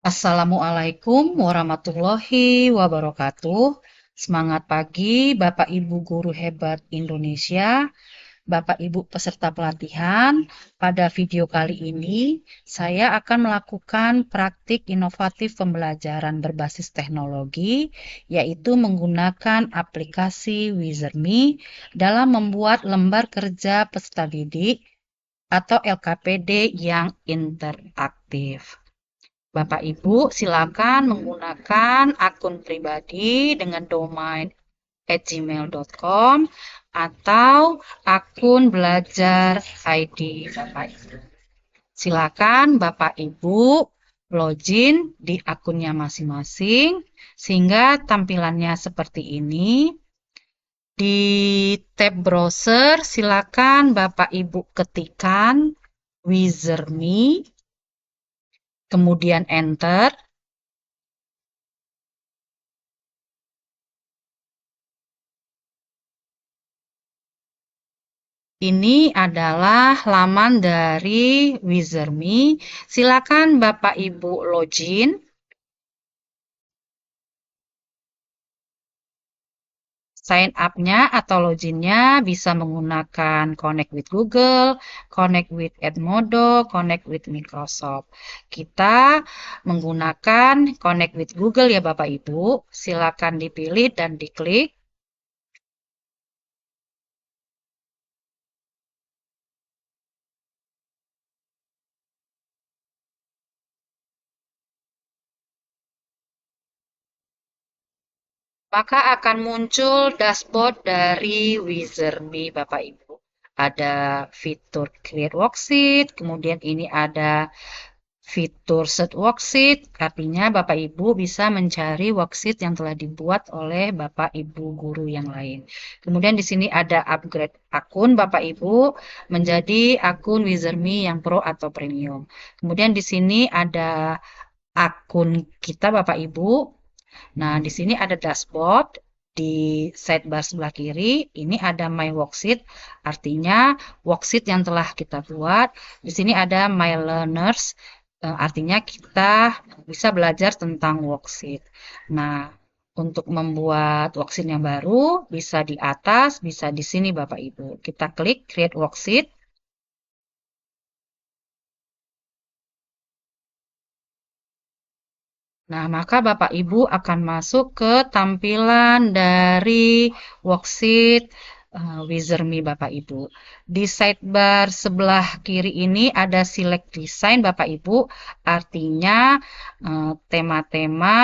Assalamualaikum warahmatullahi wabarakatuh. Semangat pagi, Bapak Ibu guru hebat Indonesia, Bapak Ibu peserta pelatihan. Pada video kali ini, saya akan melakukan praktik inovatif pembelajaran berbasis teknologi, yaitu menggunakan aplikasi Wizardme dalam membuat lembar kerja peserta didik atau LKPD yang interaktif. Bapak Ibu silakan menggunakan akun pribadi dengan domain @gmail.com atau akun belajar ID Bapak Ibu. Silakan Bapak Ibu login di akunnya masing-masing sehingga tampilannya seperti ini. Di tab browser silakan Bapak Ibu ketikkan Wizardme, kemudian enter. Ini adalah laman dari Wizardme. Silakan Bapak Ibu login. Sign up-nya atau login-nya bisa menggunakan Connect with Google, Connect with Edmodo, Connect with Microsoft. Kita menggunakan Connect with Google ya Bapak Ibu. Silakan dipilih dan diklik. Maka akan muncul dashboard dari Wizardme Bapak Ibu. Ada fitur Create Worksheet, kemudian ini ada fitur Set Worksheet, artinya Bapak Ibu bisa mencari worksheet yang telah dibuat oleh Bapak Ibu guru yang lain. Kemudian di sini ada upgrade akun Bapak Ibu menjadi akun Wizardme yang Pro atau Premium. Kemudian di sini ada akun kita Bapak Ibu. Nah, di sini ada dashboard, di sidebar sebelah kiri, ini ada My Worksheet, artinya worksheet yang telah kita buat. Di sini ada My Learners, artinya kita bisa belajar tentang worksheet. Nah, untuk membuat worksheet yang baru, bisa di atas, bisa di sini Bapak Ibu. Kita klik Create Worksheet. Nah, maka Bapak Ibu akan masuk ke tampilan dari worksheet Wizardme Bapak Ibu. Di sidebar sebelah kiri ini ada select design Bapak Ibu, artinya tema-tema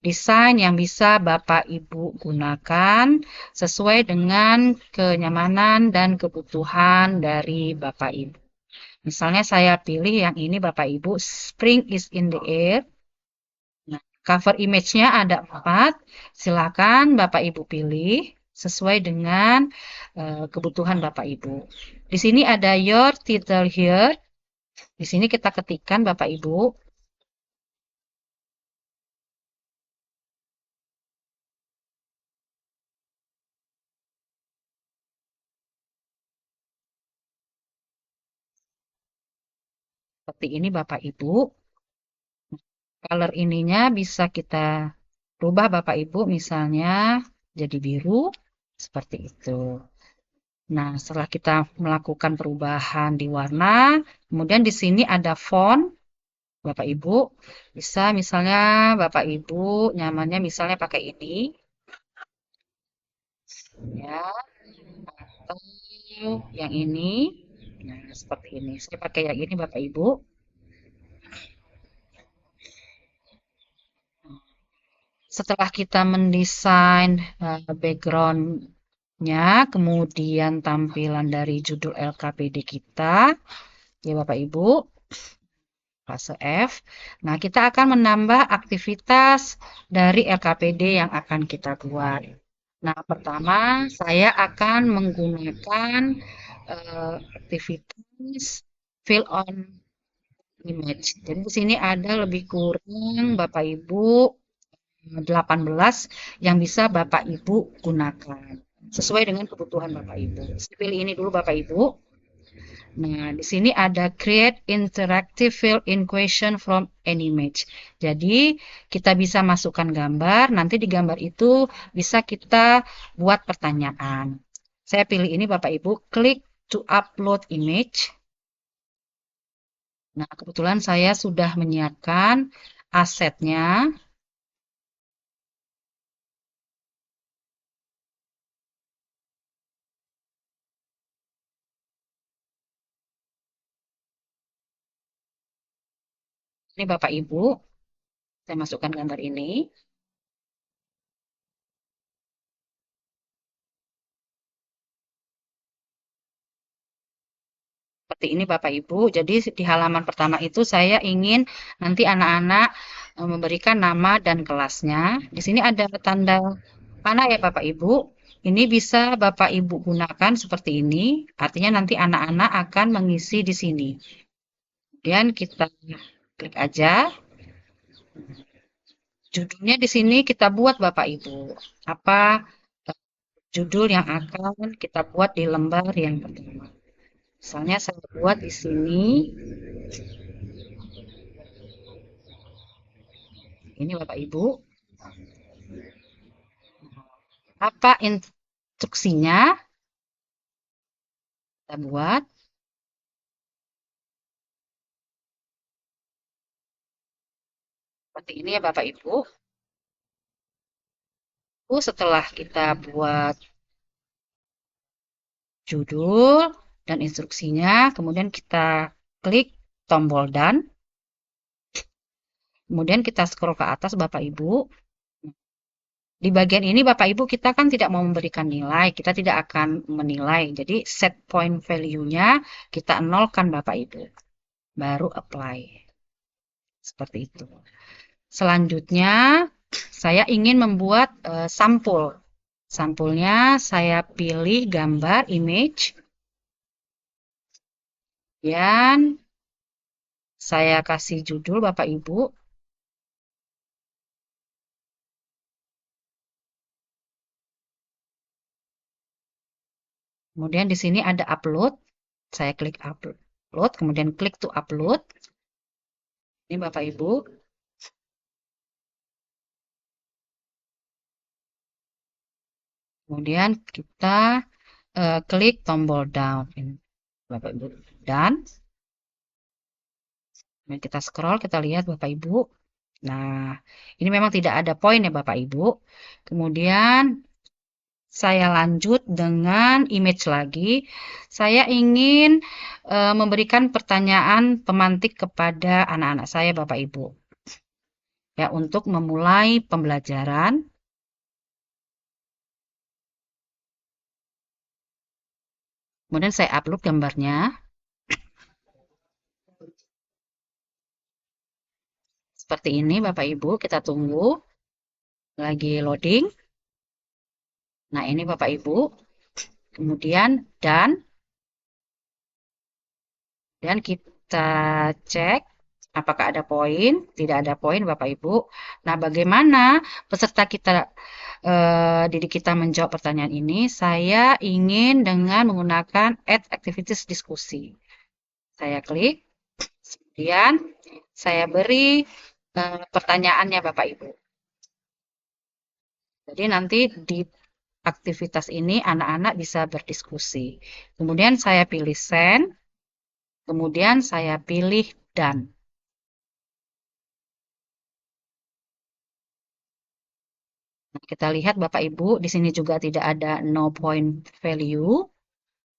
desain yang bisa Bapak Ibu gunakan sesuai dengan kenyamanan dan kebutuhan dari Bapak Ibu. Misalnya saya pilih yang ini Bapak Ibu, Spring is in the air. Nah, cover image-nya ada 4. Silakan Bapak Ibu pilih sesuai dengan kebutuhan Bapak Ibu. Di sini ada your title here. Di sini kita ketikkan Bapak Ibu. Seperti ini Bapak Ibu. Color ininya bisa kita rubah Bapak Ibu misalnya jadi biru. Seperti itu. Nah, setelah kita melakukan perubahan di warna, kemudian di sini ada font. Bapak Ibu bisa misalnya Bapak Ibu nyamannya misalnya pakai ini ya atau yang ini. Nah, seperti ini. Saya pakai yang ini Bapak Ibu. Setelah kita mendesain background-nya, kemudian tampilan dari judul LKPD kita, ya Bapak Ibu, fase F. Nah, kita akan menambah aktivitas dari LKPD yang akan kita buat. Nah, pertama saya akan menggunakan aktivitas fill on image. Jadi di sini ada lebih kurang Bapak Ibu 18 yang bisa Bapak Ibu gunakan sesuai dengan kebutuhan Bapak Ibu. Saya pilih ini dulu Bapak Ibu. Nah, di sini ada create interactive fill-in question from any image. Jadi, kita bisa masukkan gambar, nanti di gambar itu bisa kita buat pertanyaan. Saya pilih ini Bapak Ibu, klik to upload image. Nah, kebetulan saya sudah menyiapkan asetnya. Ini Bapak Ibu, saya masukkan gambar ini. Seperti ini Bapak Ibu. Jadi di halaman pertama itu saya ingin nanti anak-anak memberikan nama dan kelasnya. Di sini ada tanda panah ya Bapak Ibu. Ini bisa Bapak Ibu gunakan seperti ini. Artinya nanti anak-anak akan mengisi di sini. Kemudian kita klik aja. Judulnya di sini kita buat Bapak Ibu. Apa judul yang akan kita buat di lembar yang pertama. Misalnya saya buat di sini, ini Bapak Ibu, apa instruksinya kita buat. Seperti ini ya Bapak Ibu. Setelah kita buat judul dan instruksinya, kemudian kita klik tombol done. Kemudian kita scroll ke atas Bapak Ibu. Di bagian ini Bapak Ibu kita kan tidak mau memberikan nilai, kita tidak akan menilai. Jadi set point value-nya kita nolkan Bapak Ibu. Baru apply. Seperti itu. Selanjutnya saya ingin membuat sampul. Sampulnya saya pilih gambar image. Dan saya kasih judul Bapak Ibu. Kemudian di sini ada upload. Saya klik upload, kemudian klik to upload. Ini Bapak Ibu. Kemudian kita klik tombol down. Ini, Bapak Ibu. Dan kita scroll, kita lihat Bapak Ibu. Nah, ini memang tidak ada poin ya Bapak Ibu. Kemudian saya lanjut dengan image lagi. Saya ingin memberikan pertanyaan pemantik kepada anak-anak saya, Bapak Ibu. Ya, untuk memulai pembelajaran. Kemudian saya upload gambarnya. Seperti ini, Bapak Ibu. Kita tunggu. Lagi loading. Nah, ini Bapak Ibu. Kemudian dan kita cek apakah ada poin. Tidak ada poin, Bapak Ibu. Nah, bagaimana peserta kita didik kita menjawab pertanyaan ini? Saya ingin dengan menggunakan add activities diskusi. Saya klik, kemudian saya beri pertanyaannya Bapak Ibu. Jadi nanti di aktivitas ini anak-anak bisa berdiskusi. Kemudian saya pilih send, kemudian saya pilih done. Nah, kita lihat Bapak Ibu, di sini juga tidak ada no point value.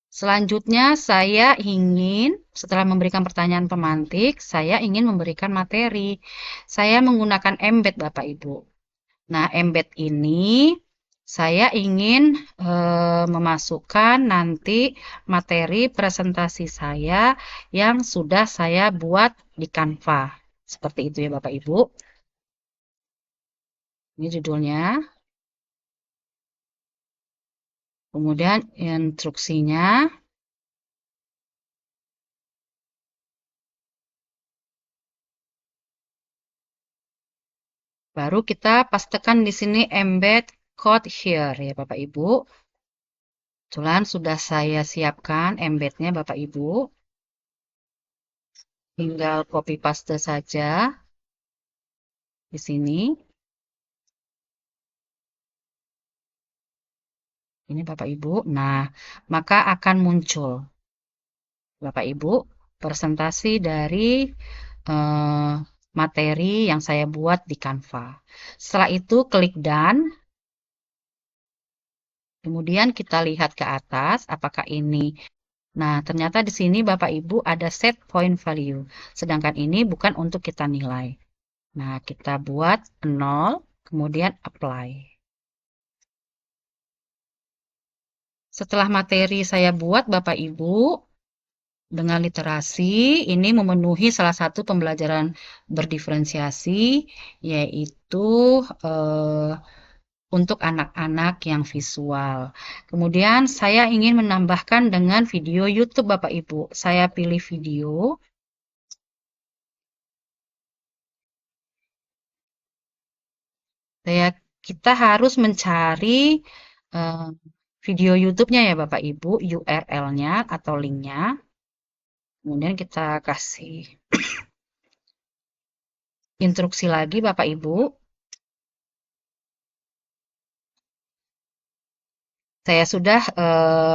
Selanjutnya saya ingin, setelah memberikan pertanyaan pemantik, saya ingin memberikan materi. Saya menggunakan embed Bapak Ibu. Nah, embed ini saya ingin memasukkan nanti materi presentasi saya yang sudah saya buat di Canva. Seperti itu ya Bapak Ibu. Ini judulnya. Kemudian instruksinya. Baru kita pastikan di sini embed code here ya Bapak Ibu. Kebetulan sudah saya siapkan embednya Bapak Ibu. tinggal copy paste saja di sini. Ini Bapak Ibu. Nah, maka akan muncul Bapak Ibu presentasi dari eh, materi yang saya buat di Canva. Setelah itu klik Done. Kemudian kita lihat ke atas apakah ini. Nah, ternyata di sini Bapak Ibu ada set point value. Sedangkan ini bukan untuk kita nilai. Nah, kita buat 0, kemudian apply. Setelah materi saya buat Bapak Ibu, dengan literasi ini memenuhi salah satu pembelajaran berdiferensiasi, yaitu eh, untuk anak-anak yang visual. Kemudian saya ingin menambahkan dengan video YouTube Bapak Ibu. Saya pilih video. Kita harus mencari eh, video YouTube-nya ya Bapak Ibu, URL-nya atau link-nya. Kemudian kita kasih instruksi lagi Bapak Ibu. Saya sudah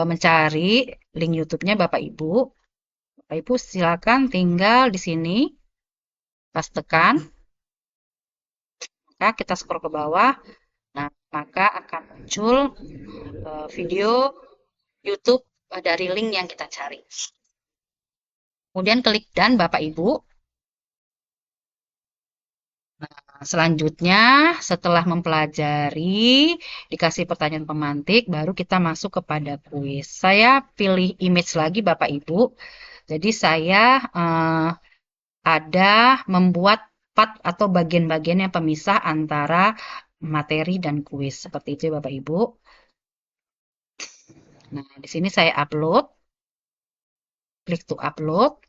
mencari link YouTube-nya Bapak Ibu. Bapak Ibu silakan tinggal di sini, pas tekan, maka kita scroll ke bawah. Nah, maka akan muncul video YouTube dari link yang kita cari. Kemudian klik dan Bapak Ibu. Nah, selanjutnya setelah mempelajari, dikasih pertanyaan pemantik, baru kita masuk kepada kuis. Saya pilih image lagi Bapak Ibu. Jadi saya ada membuat part atau bagian-bagian yang pemisah antara materi dan kuis. Seperti itu Bapak Ibu. Nah, di sini saya upload. Klik to upload.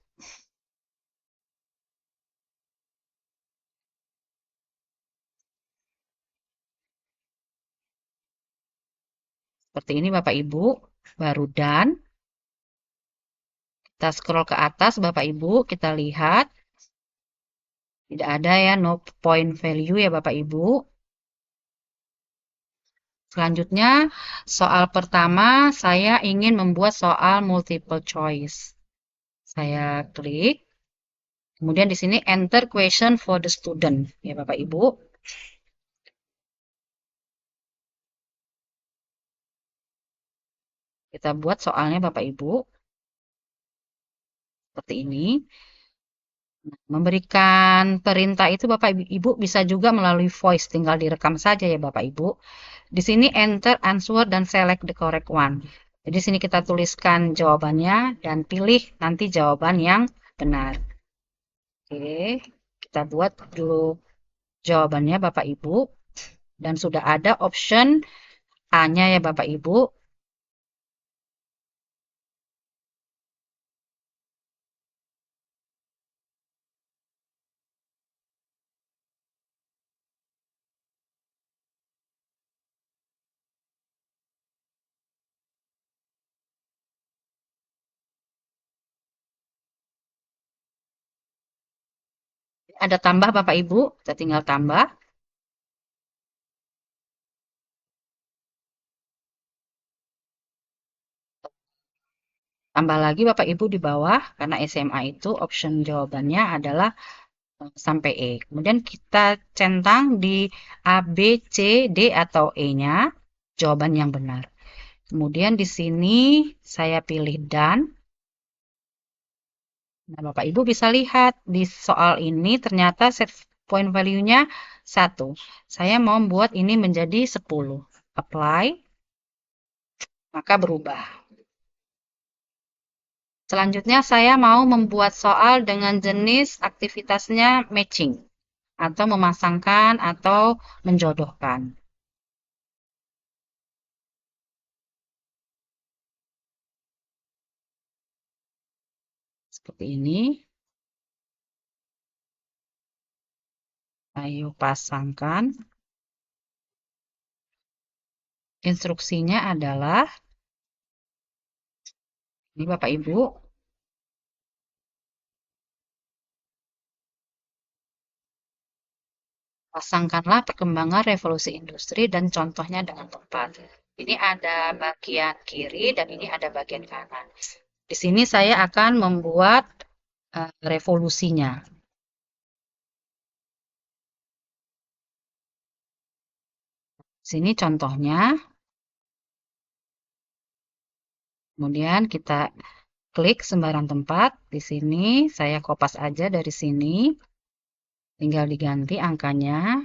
Seperti ini Bapak Ibu. Baru done. Kita scroll ke atas Bapak Ibu. Kita lihat. Tidak ada ya, no point value ya Bapak Ibu. Selanjutnya, soal pertama saya ingin membuat soal multiple choice. Saya klik. Kemudian di sini enter question for the student ya Bapak Ibu. Kita buat soalnya Bapak Ibu. Seperti ini. Memberikan perintah itu Bapak Ibu bisa juga melalui voice, tinggal direkam saja ya Bapak Ibu. Di sini enter answer dan select the correct one. Jadi sini kita tuliskan jawabannya dan pilih nanti jawaban yang benar. Oke, kita buat dulu jawabannya Bapak Ibu. Dan sudah ada option A-nya ya Bapak Ibu. Ada tambah Bapak Ibu, kita tinggal tambah. Tambah lagi Bapak Ibu di bawah, karena SMA itu option jawabannya adalah sampai E. Kemudian kita centang di A, B, C, D atau E-nya, jawaban yang benar. Kemudian di sini saya pilih dan. Nah, Bapak Ibu bisa lihat di soal ini ternyata set point value-nya 1. Saya mau membuat ini menjadi 10. Apply, maka berubah. Selanjutnya saya mau membuat soal dengan jenis aktivitasnya matching atau memasangkan atau menjodohkan. Seperti ini. Ayo pasangkan. Instruksinya adalah, ini Bapak Ibu, Pasangkanlah perkembangan revolusi industri dan contohnya dengan tepat. Ini ada bagian kiri dan ini ada bagian kanan. Di sini saya akan membuat revolusinya. Sini contohnya. Kemudian kita klik sembarang tempat. Di sini saya kopas aja dari sini. Tinggal diganti angkanya.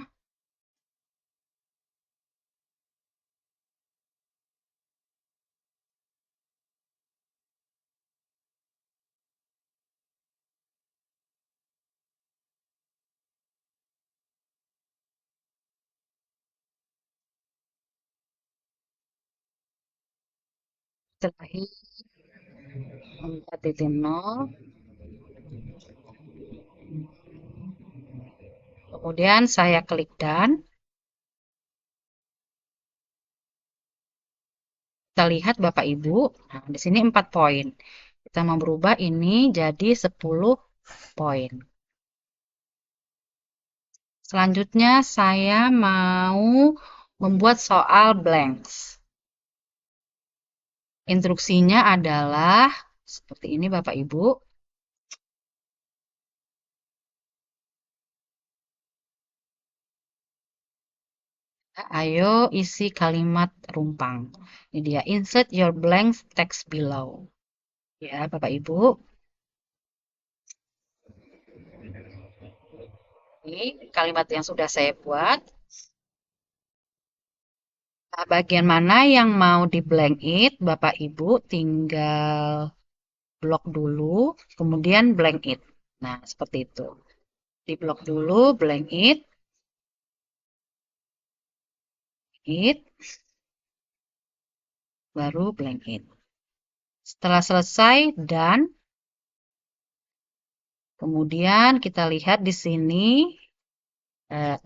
Setelah ini 4.0. Kemudian saya klik dan kita lihat Bapak Ibu. Nah, di sini 4 poin. Kita mau berubah ini jadi 10 poin. Selanjutnya saya mau membuat soal blanks. Instruksinya adalah seperti ini Bapak Ibu. Ayo isi kalimat rumpang. Ini dia, insert your blank text below. Ya, Bapak Ibu. Ini kalimat yang sudah saya buat. Nah, bagian mana yang mau di blank it, Bapak Ibu tinggal blok dulu, kemudian blank it. Nah, seperti itu. Di blok dulu, blank it, baru blank it. Setelah selesai, dan kemudian kita lihat di sini,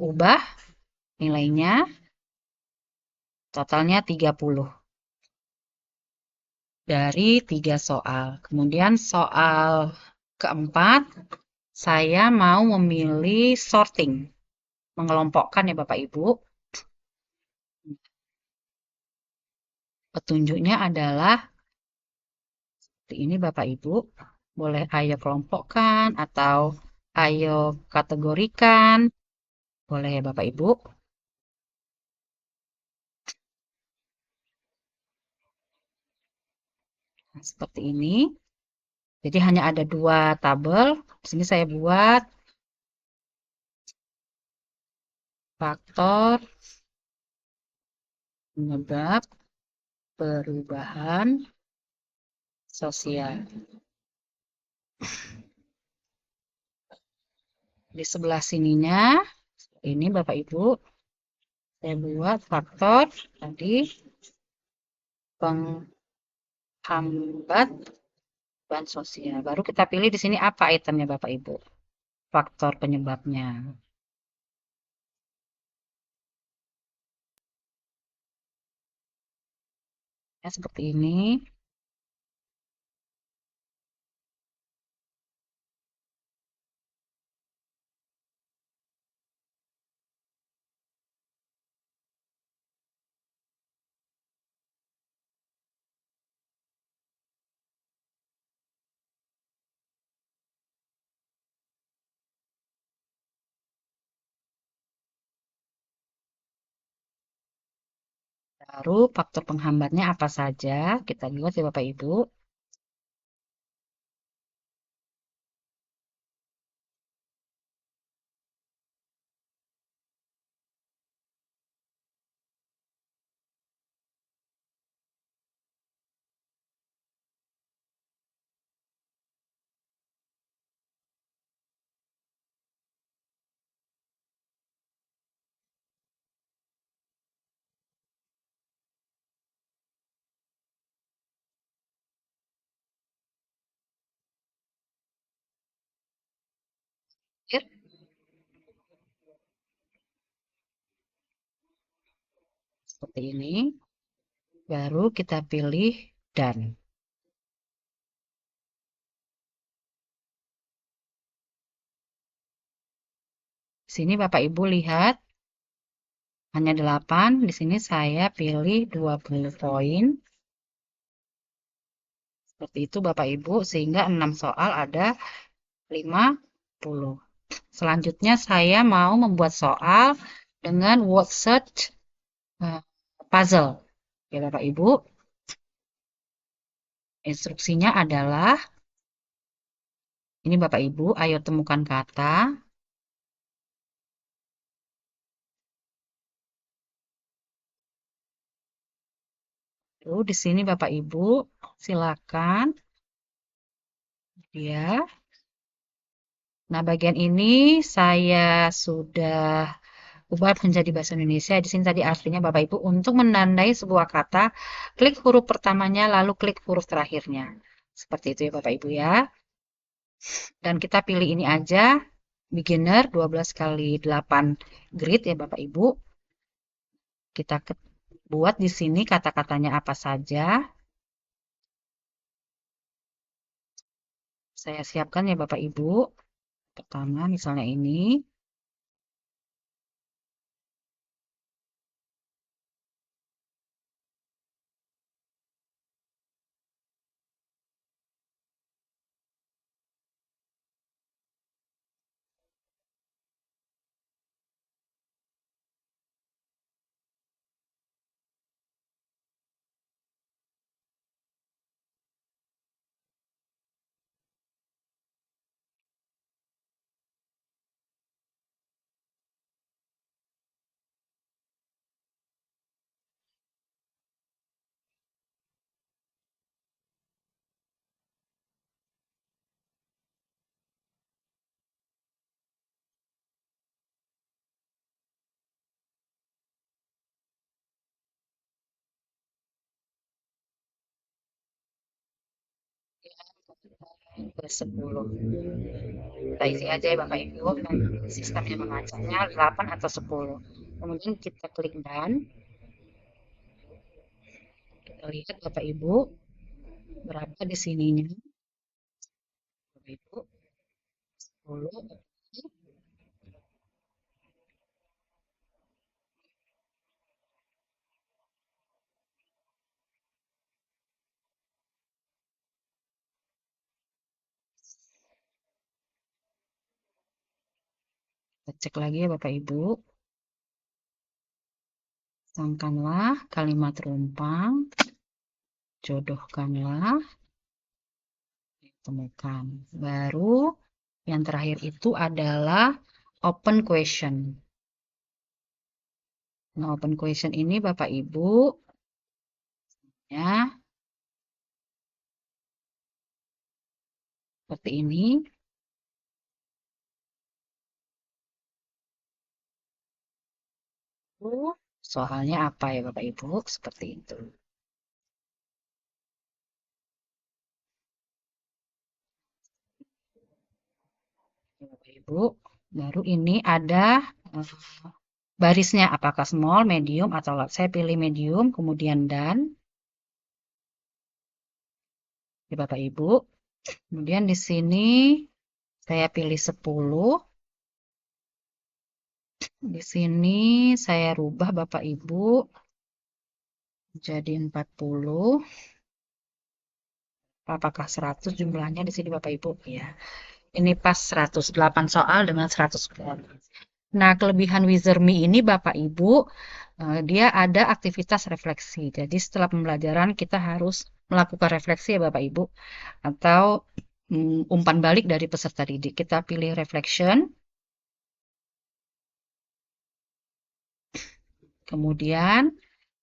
ubah nilainya, totalnya 30. Dari 3 soal. Kemudian soal keempat, saya mau memilih sorting. Mengelompokkan ya Bapak Ibu. Petunjuknya adalah seperti ini Bapak Ibu. Boleh ayo kelompokkan atau ayo kategorikan. Boleh ya Bapak Ibu. Nah, seperti ini. Jadi hanya ada 2 tabel. Di sini saya buat faktor penyebab perubahan sosial. Di sebelah sininya, ini Bapak Ibu, saya buat faktor tadi penghambat beban sosial. Baru kita pilih di sini apa itemnya Bapak Ibu. Faktor penyebabnya. Ya, seperti ini. Baru faktor penghambatnya apa saja. Kita lihat ya Bapak Ibu. Seperti ini. Baru kita pilih dan. Di sini Bapak Ibu lihat hanya 8, di sini saya pilih 20 poin. Seperti itu Bapak Ibu, sehingga 6 soal ada 50. Selanjutnya saya mau membuat soal dengan word search puzzle. Ya Bapak Ibu, instruksinya adalah, ini Bapak Ibu, ayo temukan kata. Lalu di sini Bapak Ibu, silakan ya. Nah, bagian ini saya sudah ubah menjadi bahasa Indonesia. Di sini tadi artinya Bapak Ibu untuk menandai sebuah kata, klik huruf pertamanya lalu klik huruf terakhirnya. Seperti itu ya Bapak Ibu ya. Dan kita pilih ini aja, beginner 12 kali 8 grid ya Bapak Ibu. Kita buat di sini kata-katanya apa saja. Saya siapkan ya Bapak Ibu. Pertama misalnya ini. Ke 10. Kita isi aja ya Bapak Ibu, dan sistemnya mengacaknya 8 atau 10. Kemudian kita klik dan kita lihat Bapak Ibu berapa di sininya. Bapak Ibu 10. Kita cek lagi ya Bapak Ibu. Sangkanlah kalimat rumpang, jodohkanlah, temukan. Baru yang terakhir itu adalah open question. Nah, open question ini Bapak Ibu ya seperti ini. Soalnya apa ya Bapak Ibu? Seperti itu. Ya, Bapak Ibu, baru ini ada barisnya apakah small, medium, atau large. Saya pilih medium, kemudian dan. Ya Bapak Ibu. Kemudian di sini saya pilih 10. Di sini saya rubah Bapak Ibu jadi 40. Apakah 100 jumlahnya di sini Bapak Ibu? Ya. Ini pas 108 soal dengan 100 poin. Nah, kelebihan Wizerme ini Bapak Ibu, dia ada aktivitas refleksi. Jadi setelah pembelajaran kita harus melakukan refleksi ya Bapak Ibu, atau umpan balik dari peserta didik. Kita pilih reflection, kemudian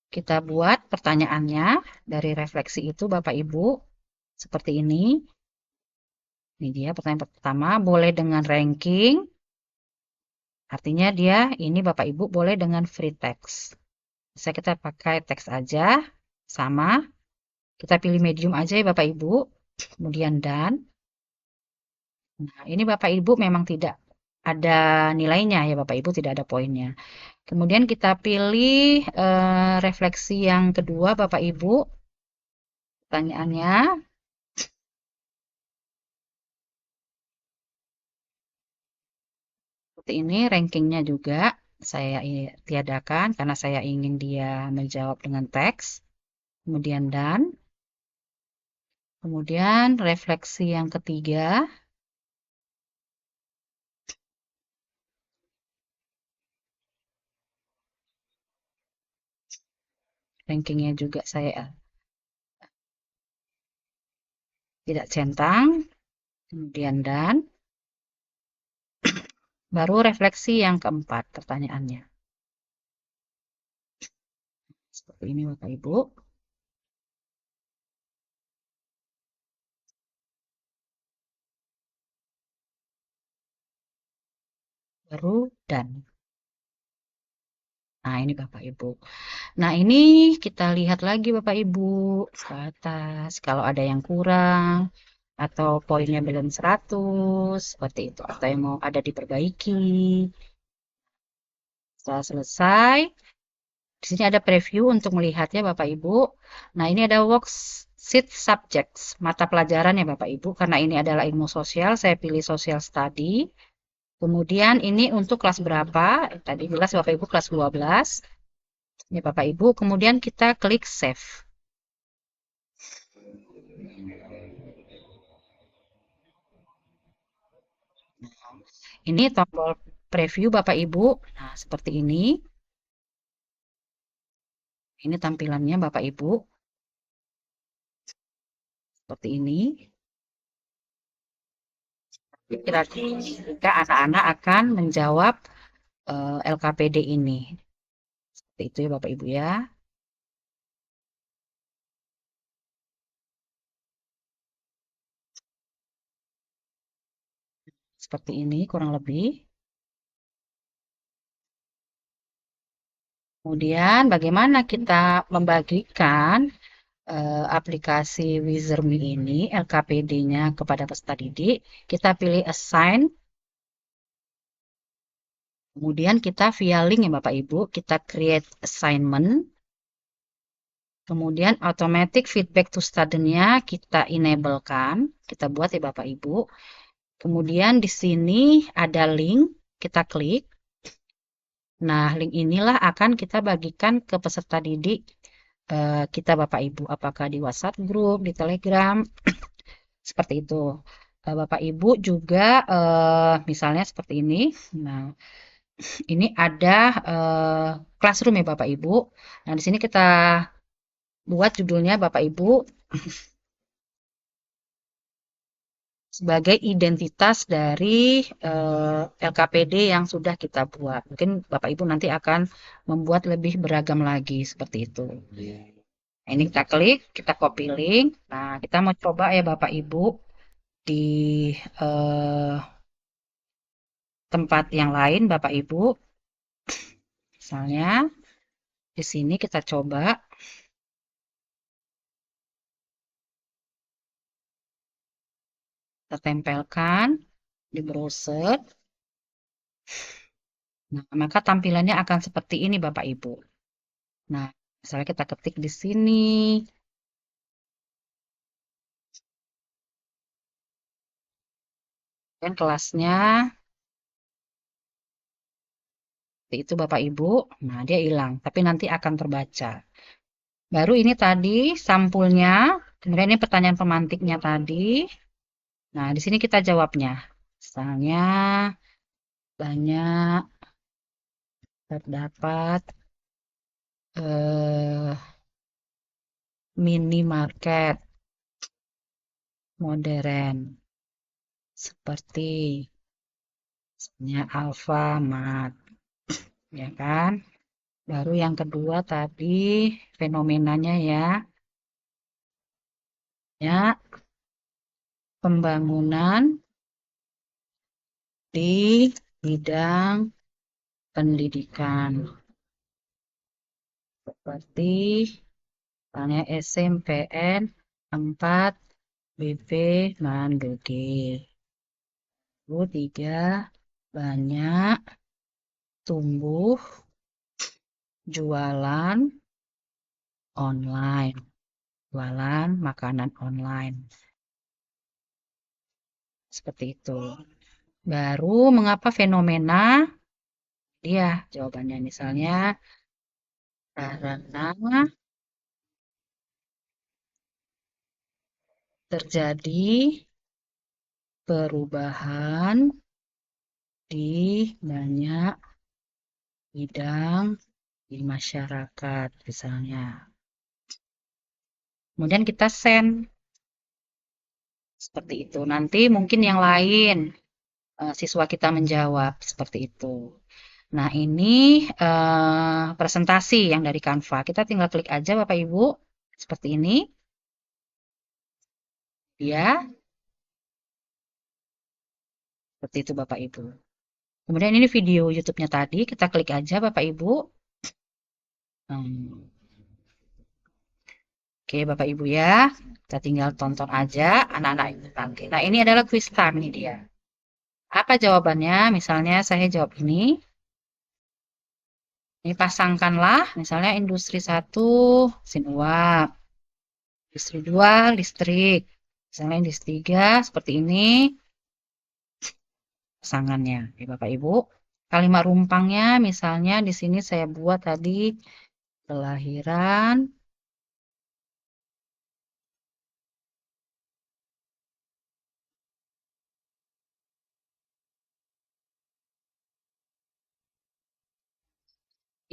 kita buat pertanyaannya dari refleksi itu Bapak Ibu, seperti ini. Ini dia pertanyaan pertama, boleh dengan ranking, artinya dia ini Bapak Ibu boleh dengan free text. Bisa kita pakai teks aja, sama. Kita pilih medium aja ya Bapak Ibu. Kemudian dan. Nah, ini Bapak Ibu memang tidak ada nilainya ya Bapak Ibu, tidak ada poinnya. Kemudian kita pilih refleksi yang kedua Bapak Ibu. Pertanyaannya, Seperti ini rankingnya juga saya tiadakan karena saya ingin dia menjawab dengan teks. Kemudian done. Kemudian refleksi yang ketiga, rankingnya juga saya tidak centang. Kemudian done. Baru refleksi yang keempat pertanyaannya. Seperti ini Bapak Ibu. Baru done. Nah, ini Bapak Ibu. Nah, ini kita lihat lagi Bapak Ibu ke atas. Kalau ada yang kurang atau poinnya belum 100, seperti itu. Atau yang mau ada diperbaiki. Setelah selesai, di sini ada preview untuk melihatnya Bapak Ibu. Nah, ini ada worksheet subjects, mata pelajaran ya Bapak Ibu. Karena ini adalah ilmu sosial, saya pilih social study. Kemudian ini untuk kelas berapa? Tadi jelas Bapak Ibu kelas 12. Ya Bapak Ibu, kemudian kita klik save. Ini tombol preview Bapak Ibu. Nah, seperti ini. Ini tampilannya Bapak Ibu. Seperti ini. Kira-kira jika anak-anak akan menjawab LKPD ini. Seperti itu ya Bapak Ibu ya. Seperti ini kurang lebih. Kemudian bagaimana kita membagikan aplikasi Wizardme ini, LKPD-nya kepada peserta didik. Kita pilih assign. Kemudian kita via link ya Bapak Ibu, kita create assignment. Kemudian automatic feedback to student-nya kita enable-kan. Kita buat ya Bapak Ibu. Kemudian di sini ada link, kita klik. Nah, link inilah akan kita bagikan ke peserta didik kita Bapak Ibu. Apakah di WhatsApp group, di Telegram, seperti itu. Bapak Ibu juga misalnya seperti ini. Nah, ini ada classroom ya Bapak Ibu. Nah, di sini kita buat judulnya Bapak Ibu sebagai identitas dari LKPD yang sudah kita buat. Mungkin Bapak Ibu nanti akan membuat lebih beragam lagi seperti itu. Nah, ini kita klik, kita copy link. Nah, kita mau coba ya Bapak Ibu di eh, tempat yang lain Bapak Ibu. Misalnya di sini kita coba, kita tempelkan di browser. Nah, maka tampilannya akan seperti ini Bapak Ibu. Nah, misalnya kita ketik di sini, dan kelasnya, seperti itu Bapak Ibu. Nah, dia hilang, tapi nanti akan terbaca. Baru ini tadi sampulnya, kemudian ini pertanyaan pemantiknya tadi. Nah, di sini kita jawabnya. Misalnya, banyak terdapat eh, minimarket modern seperti misalnya Alfamart, ya kan? Baru yang kedua tadi fenomenanya ya, ya pembangunan di bidang pendidikan seperti misalnya SMPN 4 BP Mandoge. Lalu tiga, banyak tumbuh jualan online, jualan makanan online. Seperti itu. Baru mengapa fenomena? Dia jawabannya misalnya karena terjadi perubahan di banyak bidang di masyarakat misalnya. Kemudian kita send seperti itu. Nanti mungkin yang lain siswa kita menjawab seperti itu. Nah, ini presentasi yang dari Canva. Kita tinggal klik aja Bapak Ibu seperti ini. Ya, seperti itu Bapak Ibu. Kemudian ini video YouTube-nya tadi, kita klik aja Bapak Ibu. Hmm. Oke Bapak Ibu ya, kita tinggal tonton aja anak-anak itu nanti. Nah ini adalah quiz time nih dia. Apa jawabannya? Misalnya saya jawab ini. Ini pasangkanlah, misalnya industri 1, mesin uap. Industri 2, listrik. Misalnya industri 3, seperti ini. Pasangannya, ya Bapak Ibu. Kalimat rumpangnya, misalnya di sini saya buat tadi kelahiran.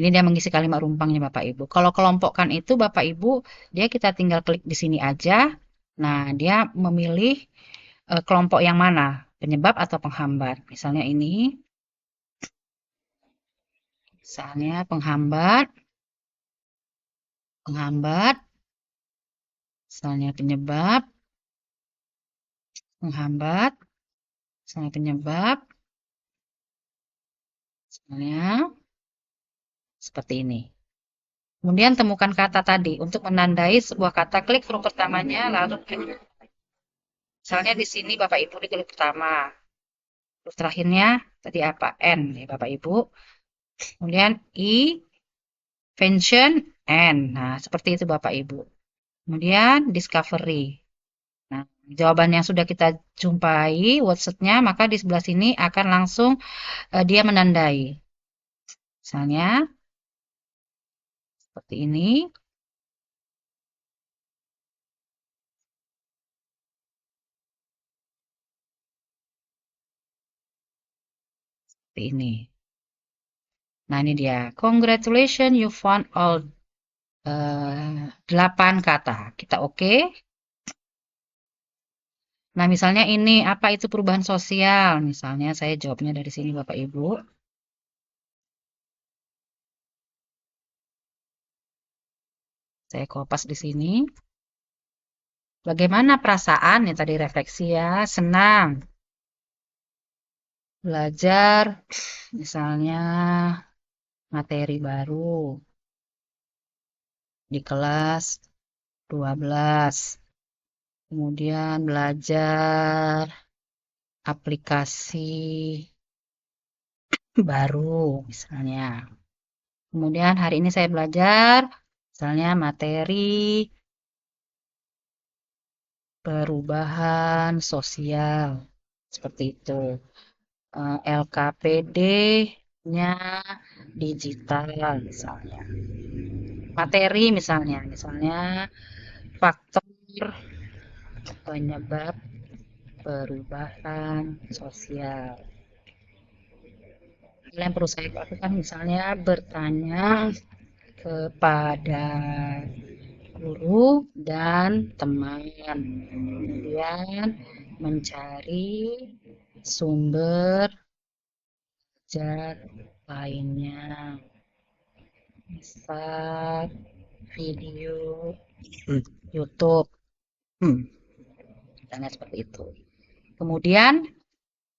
Ini dia mengisi kalimat rumpangnya Bapak Ibu. Kalau kelompokkan itu Bapak Ibu, dia kita tinggal klik di sini aja. Nah, dia memilih kelompok yang mana, penyebab atau penghambat. Misalnya ini, misalnya penghambat, penghambat, misalnya penyebab, penghambat, misalnya penyebab, misalnya seperti ini. Kemudian temukan kata tadi. Untuk menandai sebuah kata, klik huruf pertamanya, lalu klik. Misalnya di sini Bapak Ibu di klik pertama. Huruf terakhirnya tadi apa? N ya Bapak Ibu. Kemudian I, invention, N. Nah, seperti itu Bapak Ibu. Kemudian discovery. Nah, jawaban yang sudah kita jumpai, wordset-nya, maka di sebelah sini akan langsung dia menandai. Misalnya, seperti ini. Seperti ini. Nah, ini dia. Congratulations, you found all 8 kata. Kita oke. Nah, misalnya ini, apa itu perubahan sosial? Misalnya saya jawabnya dari sini Bapak Ibu. Saya kopas di sini. Bagaimana perasaan? Ya tadi refleksi ya, senang. Belajar, misalnya materi baru di kelas 12. Kemudian belajar aplikasi baru misalnya. Kemudian hari ini saya belajar misalnya materi perubahan sosial. Seperti itu. LKPD-nya digital misalnya. Materi misalnya faktor penyebab perubahan sosial. Yang perlu saya lakukan misalnya bertanya kepada guru dan teman. Kemudian mencari sumber belajar lainnya. Misal video YouTube. Misalnya seperti itu. Kemudian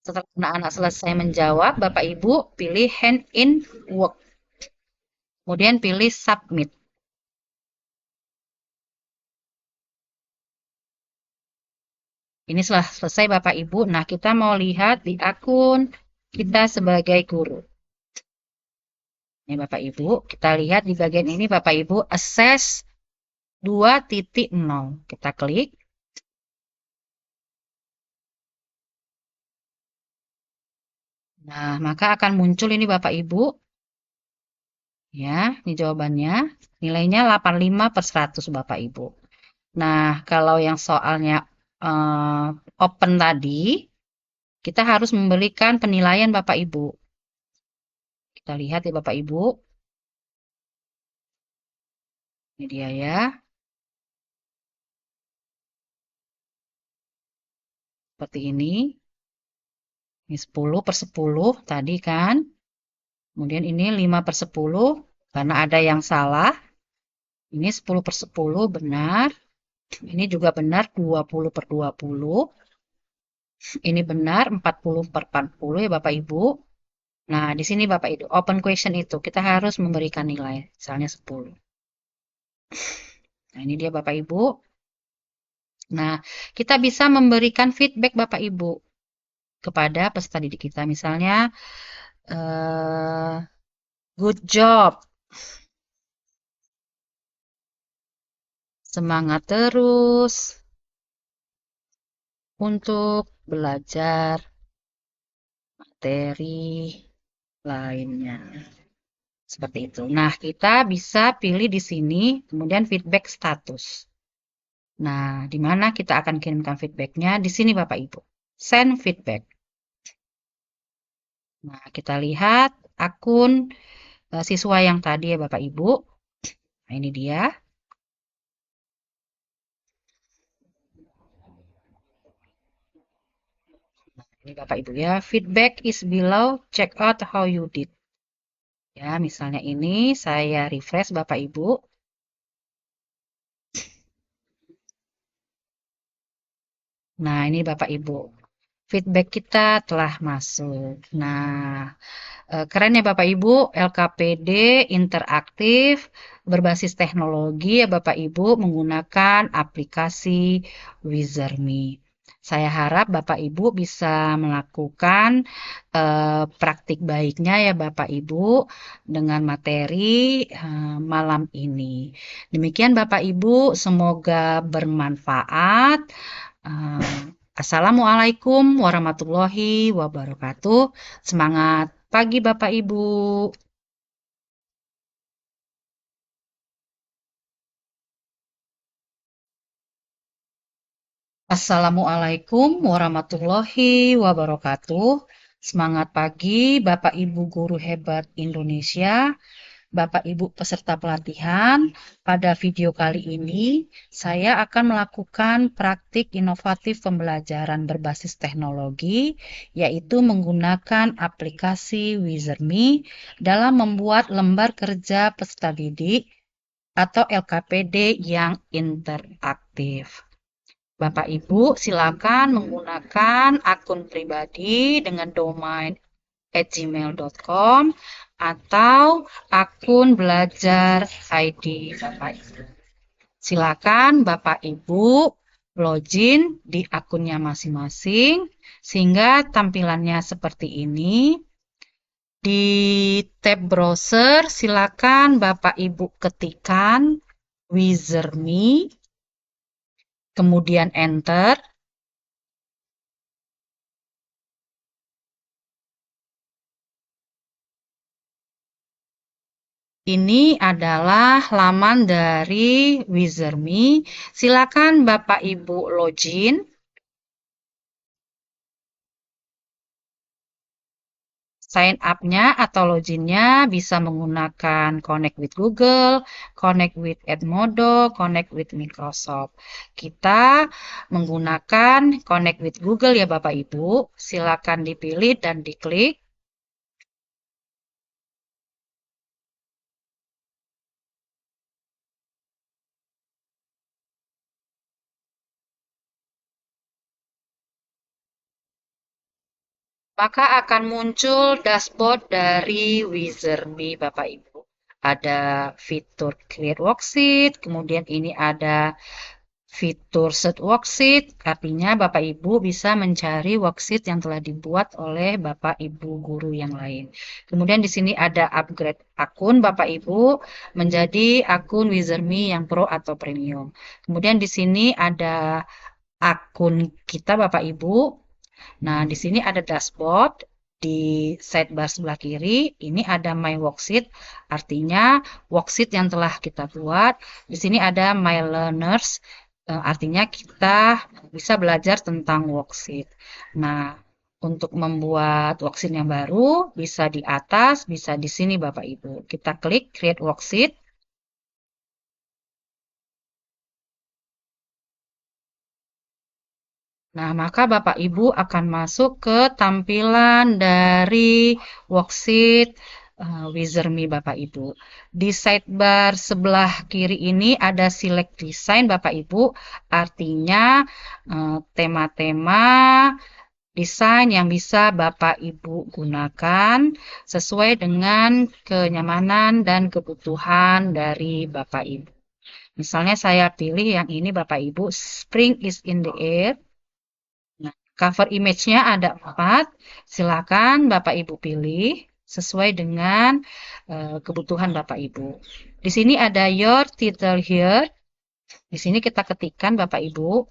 setelah anak-anak selesai menjawab, Bapak Ibu pilih hand in work. Kemudian pilih submit. Ini setelah selesai Bapak Ibu. Nah, kita mau lihat di akun kita sebagai guru. Ini Bapak Ibu, kita lihat di bagian ini Bapak Ibu, access 2.0. Kita klik. Nah, maka akan muncul ini Bapak Ibu, ya, ini jawabannya. Nilainya 85/100 Bapak Ibu. Nah, kalau yang soalnya eh, open tadi, kita harus memberikan penilaian Bapak Ibu. Kita lihat ya Bapak Ibu. Ini dia ya. Seperti ini. Ini 10/10 tadi kan. Kemudian ini 5/10 karena ada yang salah. Ini 10/10 benar. Ini juga benar 20/20. Ini benar 40/40 ya Bapak Ibu. Nah, di sini Bapak Ibu, open question itu kita harus memberikan nilai, misalnya 10. Nah, ini dia Bapak Ibu. Nah, kita bisa memberikan feedback Bapak Ibu kepada peserta didik kita. Misalnya, eh, good job, semangat terus untuk belajar materi lainnya. Seperti itu. Nah, kita bisa pilih di sini, kemudian feedback status. Nah, di mana kita akan kirimkan feedbacknya? Di sini Bapak Ibu. Send feedback. Nah, kita lihat akun siswa yang tadi ya Bapak Ibu. Nah, ini dia. Ini Bapak Ibu ya. Feedback is below. Check out how you did. Ya, misalnya ini saya refresh Bapak Ibu. Nah, ini Bapak Ibu. Feedback kita telah masuk. Nah, keren ya Bapak Ibu, LKPD interaktif berbasis teknologi ya Bapak Ibu menggunakan aplikasi Wizardme. Saya harap Bapak Ibu bisa melakukan praktik baiknya ya Bapak Ibu dengan materi malam ini. Demikian Bapak Ibu, semoga bermanfaat. Eh, Assalamualaikum warahmatullahi wabarakatuh. Semangat pagi Bapak Ibu. Assalamualaikum warahmatullahi wabarakatuh. Semangat pagi Bapak Ibu guru hebat Indonesia. Bapak Ibu peserta pelatihan, pada video kali ini saya akan melakukan praktik inovatif pembelajaran berbasis teknologi, yaitu menggunakan aplikasi Wizardme dalam membuat lembar kerja peserta didik atau LKPD yang interaktif. Bapak Ibu silakan menggunakan akun pribadi dengan domain @gmail.com atau akun belajar ID Bapak Ibu. Silakan Bapak Ibu login di akunnya masing-masing sehingga tampilannya seperti ini. Di tab browser silakan Bapak Ibu ketikkan Wizardme, kemudian enter. Ini adalah laman dari Wizardme. Silakan Bapak Ibu login. Sign up-nya atau login-nya bisa menggunakan Connect with Google, Connect with Edmodo, Connect with Microsoft. Kita menggunakan Connect with Google ya Bapak Ibu. Silakan dipilih dan diklik. Maka akan muncul dashboard dari Wizardme Bapak Ibu. Ada fitur Create Worksheet, kemudian ini ada fitur Set Worksheet, artinya Bapak Ibu bisa mencari worksheet yang telah dibuat oleh Bapak Ibu guru yang lain. Kemudian di sini ada upgrade akun Bapak Ibu menjadi akun Wizardme yang Pro atau Premium. Kemudian di sini ada akun kita Bapak Ibu. Nah, di sini ada dashboard. di sidebar sebelah kiri, ini ada My Worksheet, artinya worksheet yang telah kita buat. Di sini ada My Learners, artinya kita bisa belajar tentang worksheet. Nah, untuk membuat worksheet yang baru, bisa di atas, bisa di sini Bapak Ibu. Kita klik Create Worksheet. Nah, maka Bapak Ibu akan masuk ke tampilan dari worksheet Wizard.me Bapak Ibu. Di sidebar sebelah kiri ini ada select design Bapak Ibu, artinya tema-tema desain yang bisa Bapak Ibu gunakan sesuai dengan kenyamanan dan kebutuhan dari Bapak Ibu. Misalnya saya pilih yang ini Bapak Ibu, Spring is in the air. Nah, cover image-nya ada 4. Silakan Bapak Ibu pilih sesuai dengan kebutuhan Bapak Ibu. Di sini ada your title here. Di sini kita ketikkan Bapak Ibu.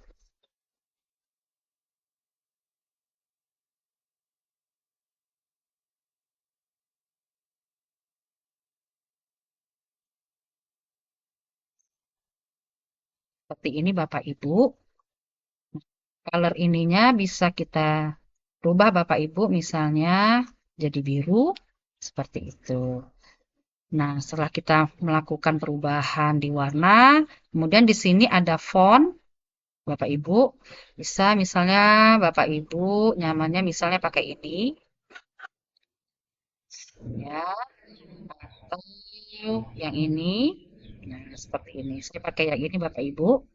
Seperti ini Bapak Ibu. Color ininya bisa kita rubah Bapak Ibu misalnya jadi biru. Seperti itu. Nah, setelah kita melakukan perubahan di warna, kemudian di sini ada font. Bapak Ibu bisa misalnya Bapak Ibu nyamannya misalnya pakai ini ya atau yang ini. Nah, seperti ini. Saya pakai yang ini Bapak Ibu.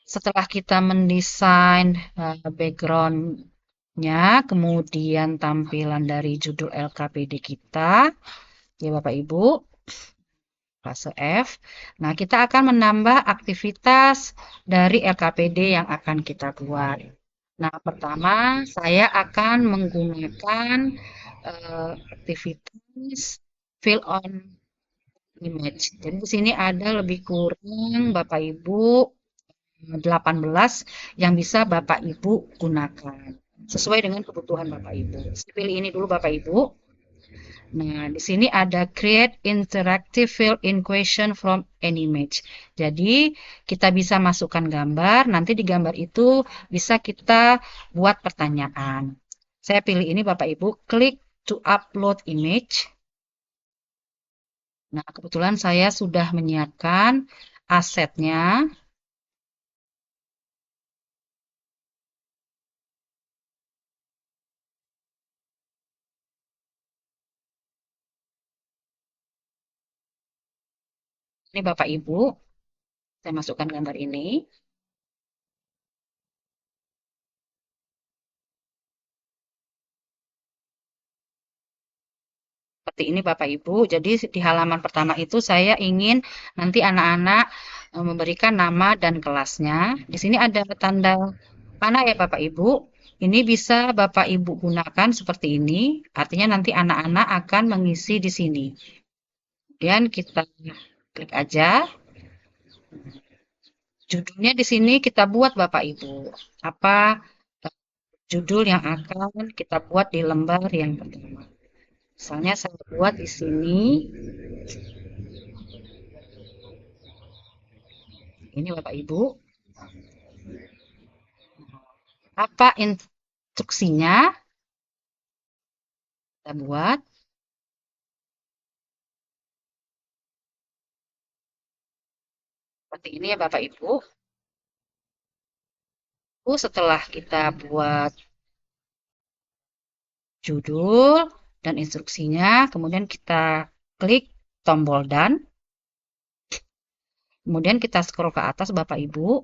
Setelah kita mendesain backgroundnya, kemudian tampilan dari judul LKPD kita, ya Bapak Ibu, fase F. Nah, kita akan menambah aktivitas dari LKPD yang akan kita buat. Nah, pertama saya akan menggunakan aktivitas fill on image. Jadi di sini ada lebih kurang Bapak Ibu 18 yang bisa Bapak Ibu gunakan sesuai dengan kebutuhan Bapak Ibu. Saya pilih ini dulu Bapak Ibu. Nah, di sini ada create interactive fill in question from an image. Jadi, kita bisa masukkan gambar, nanti di gambar itu bisa kita buat pertanyaan. Saya pilih ini Bapak Ibu, klik to upload image. Nah, kebetulan saya sudah menyiapkan asetnya. Ini Bapak Ibu, saya masukkan gambar ini. Seperti ini Bapak Ibu. Jadi di halaman pertama itu saya ingin nanti anak-anak memberikan nama dan kelasnya. Di sini ada tanda panah ya Bapak Ibu. Ini bisa Bapak Ibu gunakan seperti ini. Artinya nanti anak-anak akan mengisi di sini. Kemudian kita klik aja. Judulnya di sini kita buat Bapak Ibu. Apa judul yang akan kita buat di lembar yang pertama. Misalnya saya buat di sini, ini Bapak Ibu, apa instruksinya kita buat. Seperti ini ya Bapak Ibu. Setelah kita buat judul dan instruksinya, kemudian kita klik tombol dan, kemudian kita scroll ke atas Bapak Ibu.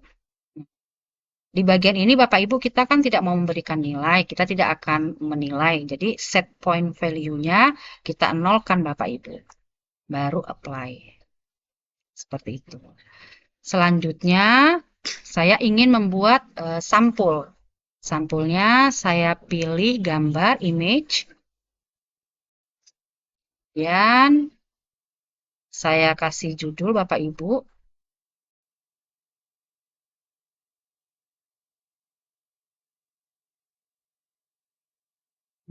Di bagian ini Bapak Ibu kita kan tidak mau memberikan nilai, kita tidak akan menilai. Jadi set point value-nya kita nolkan Bapak Ibu. Baru apply. Seperti itu. Selanjutnya saya ingin membuat sampul. Sampulnya saya pilih gambar image. Dan saya kasih judul Bapak Ibu.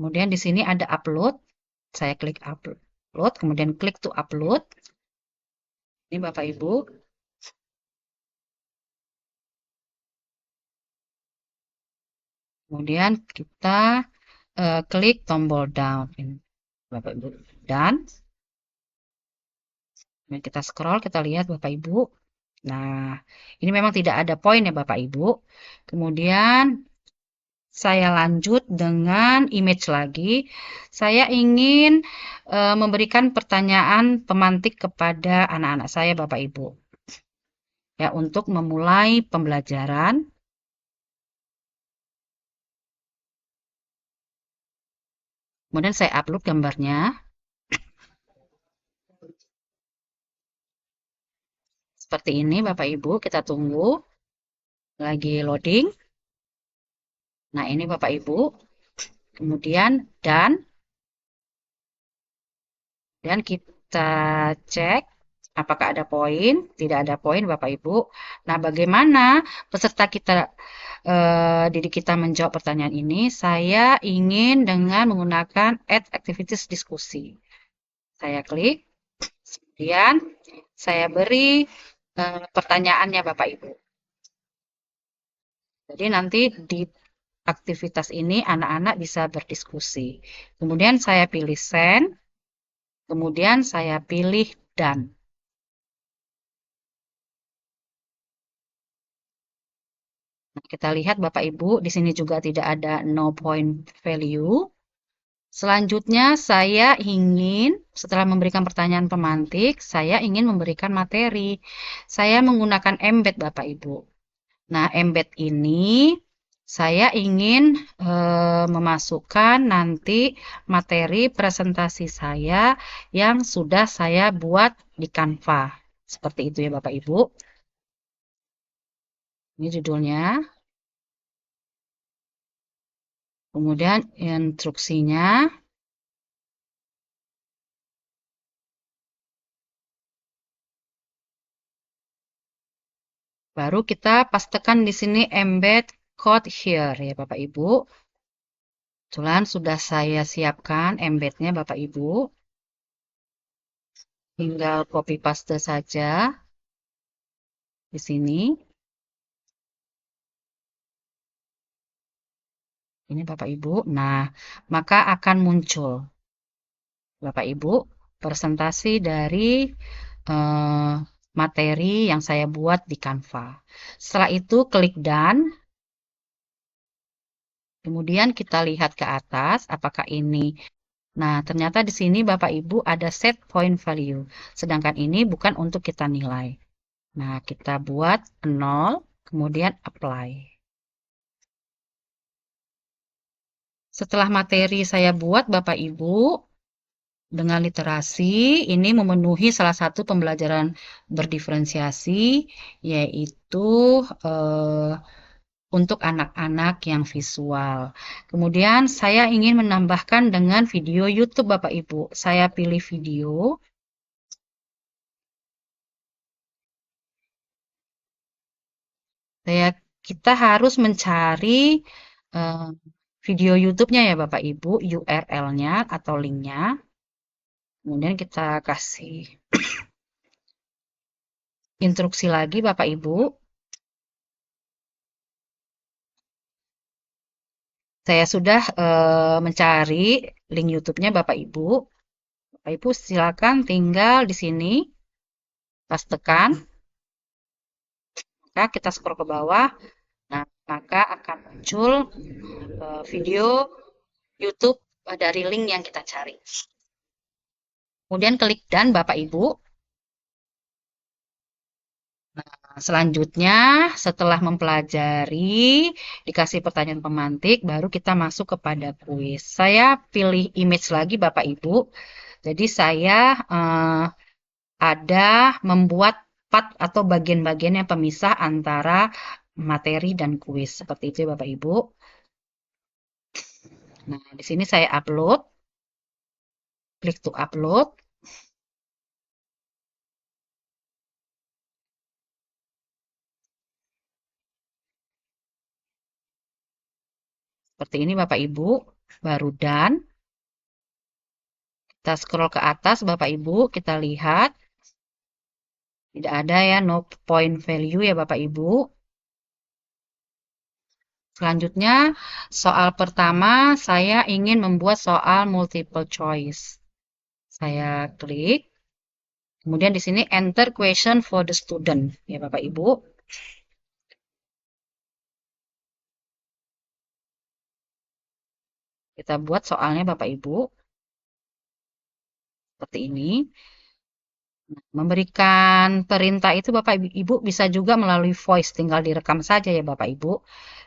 Kemudian di sini ada upload. Saya klik upload, kemudian klik to upload. Ini Bapak Ibu. Kemudian kita klik tombol down. Ini, Bapak Ibu. Dan kita scroll, kita lihat Bapak Ibu. Nah, ini memang tidak ada poin ya Bapak Ibu. Kemudian saya lanjut dengan image lagi. Saya ingin memberikan pertanyaan pemantik kepada anak-anak saya Bapak Ibu. Ya, untuk memulai pembelajaran. Kemudian saya upload gambarnya. Seperti ini Bapak Ibu, kita tunggu. Lagi loading. Nah, ini Bapak Ibu. Kemudian dan kita cek apakah ada poin. Tidak ada poin Bapak Ibu. Nah, bagaimana peserta kita didik kita menjawab pertanyaan ini? Saya ingin dengan menggunakan add activities diskusi. Saya klik. Kemudian saya beri pertanyaannya Bapak Ibu. Jadi nanti di aktivitas ini anak-anak bisa berdiskusi. Kemudian saya pilih send, kemudian saya pilih done. Nah, kita lihat Bapak Ibu, di sini juga tidak ada no point value. Selanjutnya saya ingin, setelah memberikan pertanyaan pemantik, saya ingin memberikan materi. Saya menggunakan embed Bapak Ibu. Nah, embed ini saya ingin memasukkan nanti materi presentasi saya yang sudah saya buat di Canva. Seperti itu ya Bapak Ibu. Ini judulnya. Kemudian instruksinya. Baru kita pastekan di sini embed code here ya Bapak Ibu. Kebetulan sudah saya siapkan embednya Bapak Ibu. Tinggal copy paste saja di sini. Ini Bapak Ibu. Nah, maka akan muncul Bapak Ibu presentasi dari eh, materi yang saya buat di Canva. Setelah itu klik done. Kemudian kita lihat ke atas apakah ini. Nah, ternyata di sini Bapak Ibu ada set point value. Sedangkan ini bukan untuk kita nilai. Nah, kita buat 0, kemudian apply. Setelah materi saya buat Bapak Ibu, dengan literasi ini memenuhi salah satu pembelajaran berdiferensiasi, yaitu untuk anak-anak yang visual. Kemudian saya ingin menambahkan dengan video YouTube Bapak Ibu. Saya pilih video. Kita harus mencari video YouTube-nya ya Bapak Ibu, URL-nya atau link-nya. Kemudian kita kasih instruksi lagi Bapak Ibu. Saya sudah mencari link YouTube-nya Bapak Ibu. Bapak Ibu silakan tinggal di sini, pastekan. Maka kita scroll ke bawah. Nah, maka akan muncul video YouTube dari link yang kita cari. Kemudian klik dan Bapak Ibu. Nah, selanjutnya setelah mempelajari, dikasih pertanyaan pemantik, baru kita masuk kepada kuis. Saya pilih image lagi Bapak Ibu. Jadi saya ada membuat part atau bagian-bagian yang pemisah antara materi dan kuis. Seperti itu ya Bapak Ibu. Nah, di sini saya upload. Klik to upload. Seperti ini Bapak Ibu. baru done. Kita scroll ke atas, Bapak Ibu, kita lihat. Tidak ada ya, no point value ya Bapak Ibu. Selanjutnya, soal pertama saya ingin membuat soal multiple choice. Saya klik. Kemudian di sini enter question for the student ya Bapak Ibu. Kita buat soalnya Bapak Ibu. Seperti ini. Memberikan perintah itu Bapak Ibu bisa juga melalui voice, tinggal direkam saja ya Bapak Ibu.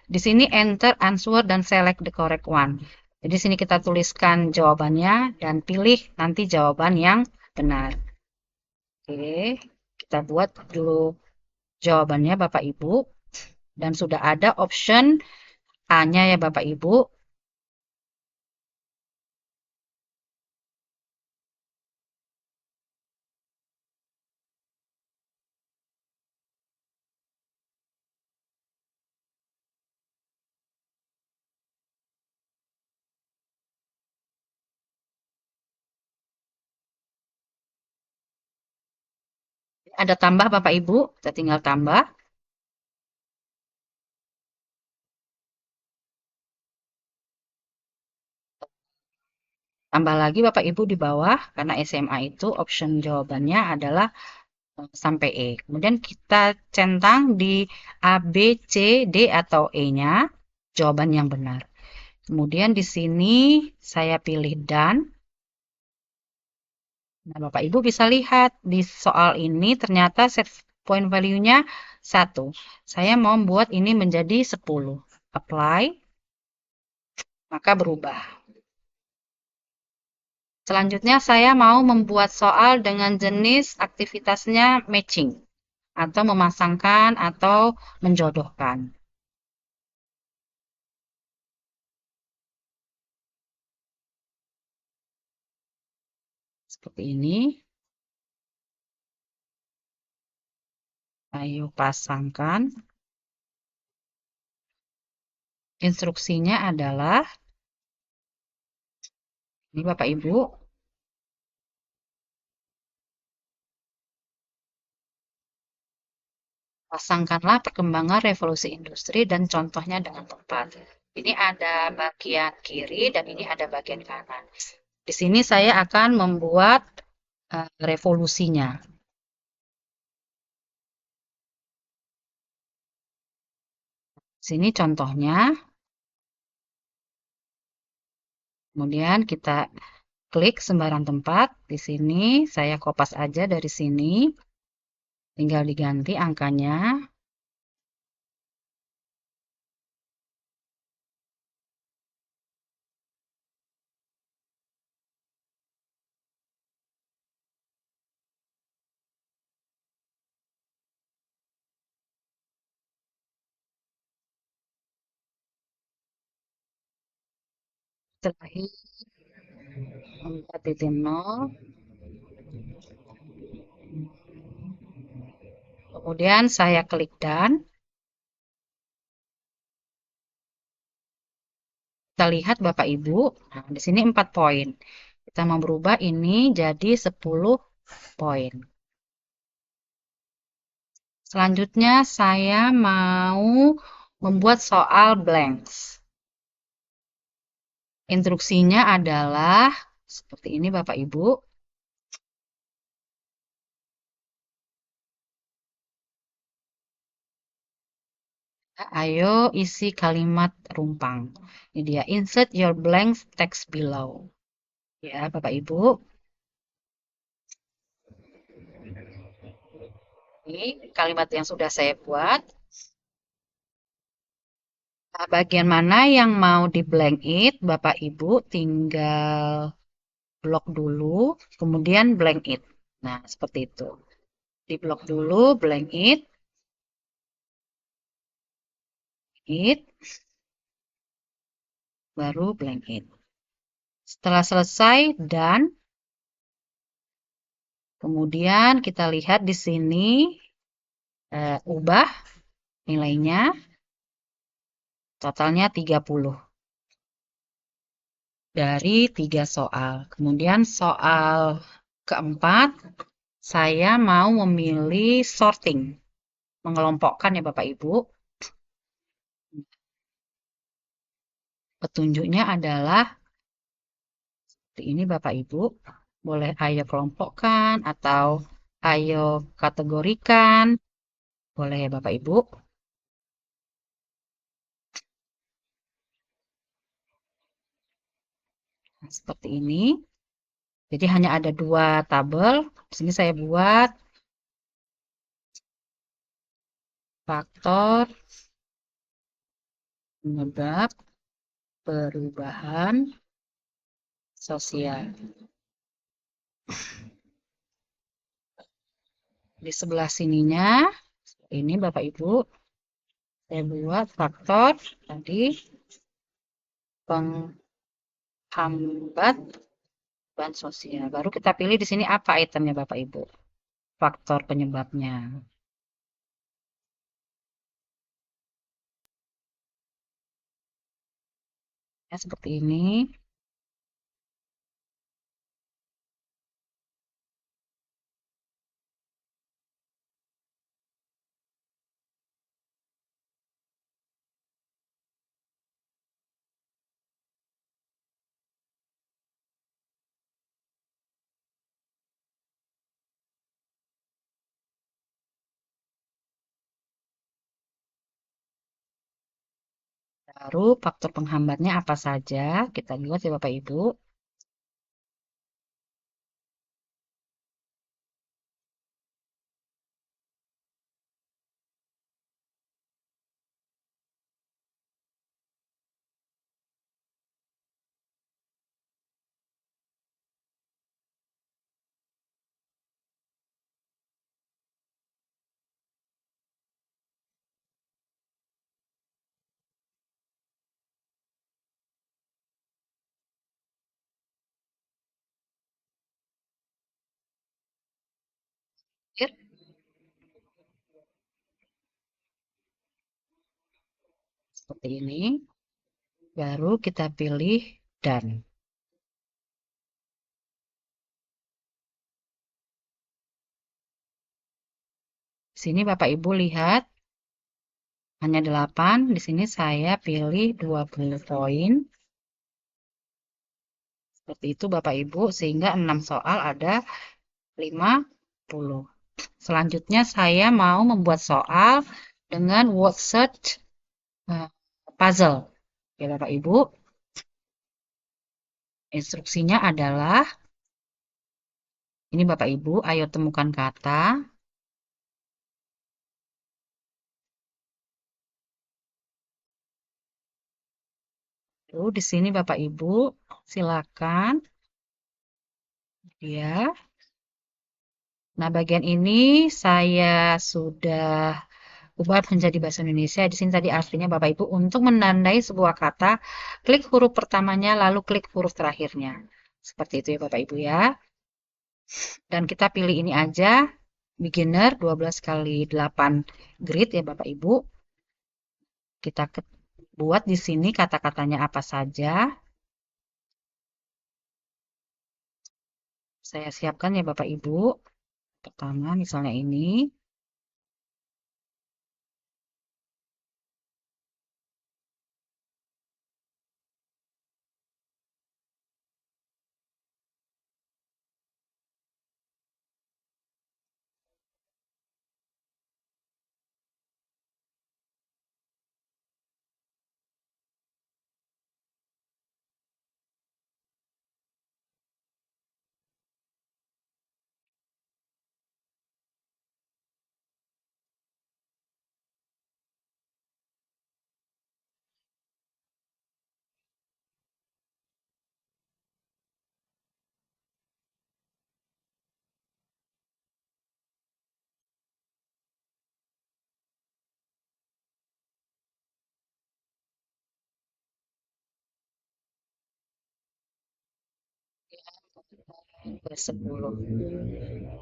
Di sini enter answer dan select the correct one. Jadi sini kita tuliskan jawabannya dan pilih nanti jawaban yang benar. Oke, kita buat dulu jawabannya Bapak Ibu. Dan sudah ada option A-nya ya Bapak Ibu. Ada tambah Bapak Ibu, kita tinggal tambah. Tambah lagi Bapak Ibu di bawah, karena SMA itu option jawabannya adalah sampai E. Kemudian kita centang di A, B, C, D atau E-nya, jawaban yang benar. Kemudian di sini saya pilih done. Nah, Bapak Ibu bisa lihat di soal ini ternyata set point value-nya 1. Saya mau membuat ini menjadi 10. Apply, maka berubah. Selanjutnya saya mau membuat soal dengan jenis aktivitasnya matching atau memasangkan atau menjodohkan. Seperti ini. Ayo pasangkan. Instruksinya adalah, ini Bapak Ibu, pasangkanlah perkembangan revolusi industri dan contohnya dengan tepat. Ini ada bagian kiri dan ini ada bagian kanan. Di sini saya akan membuat revolusinya. Sini contohnya. Kemudian kita klik sembarang tempat. Di sini saya kopas aja dari sini. Tinggal diganti angkanya. Terakhir 4.0. Kemudian saya klik done. Kita lihat Bapak Ibu, nah di sini 4 poin. Kita mau berubah ini jadi 10 poin. Selanjutnya saya mau membuat soal blanks. Instruksinya adalah seperti ini Bapak Ibu. Ayo isi kalimat rumpang. Ini dia, insert your blank text below. Ya, Bapak Ibu. Ini kalimat yang sudah saya buat. Nah, bagian mana yang mau di blank it, Bapak Ibu tinggal blok dulu, kemudian blank it. Nah, seperti itu. Di blok dulu, blank it, baru blank it. Setelah selesai, done. Kemudian kita lihat di sini, ubah nilainya, totalnya 30. dari 3 soal. Kemudian soal keempat, saya mau memilih sorting, mengelompokkan ya Bapak Ibu. Petunjuknya adalah seperti ini Bapak Ibu. Boleh ayo kelompokkan atau ayo kategorikan. Boleh ya Bapak Ibu. Nah, seperti ini. Jadi hanya ada 2 tabel. Di sini saya buat faktor penyebab perubahan sosial. Di sebelah sininya, ini Bapak Ibu, saya buat faktor tadi penghambat perubahan sosial. Baru kita pilih di sini apa itemnya Bapak Ibu. Faktor penyebabnya. Ya, seperti ini. Baru faktor penghambatnya apa saja. Kita lihat ya Bapak Ibu. Seperti ini. Baru kita pilih dan. Di sini Bapak Ibu lihat hanya 8. Di sini saya pilih 20 poin. Seperti itu Bapak Ibu sehingga 6 soal ada 50. Selanjutnya saya mau membuat soal dengan word search puzzle. Ya Bapak Ibu, instruksinya adalah ini Bapak Ibu, ayo temukan kata. Lalu di sini Bapak Ibu, silakan ya. Nah, bagian ini saya sudah ubah menjadi bahasa Indonesia. Di sini tadi artinya Bapak Ibu untuk menandai sebuah kata, klik huruf pertamanya lalu klik huruf terakhirnya. Seperti itu ya Bapak Ibu ya. Dan kita pilih ini aja, beginner 12 kali 8 grid ya Bapak Ibu. Kita buat di sini kata-katanya apa saja. Saya siapkan ya Bapak Ibu. Pertama misalnya ini. Ke 10.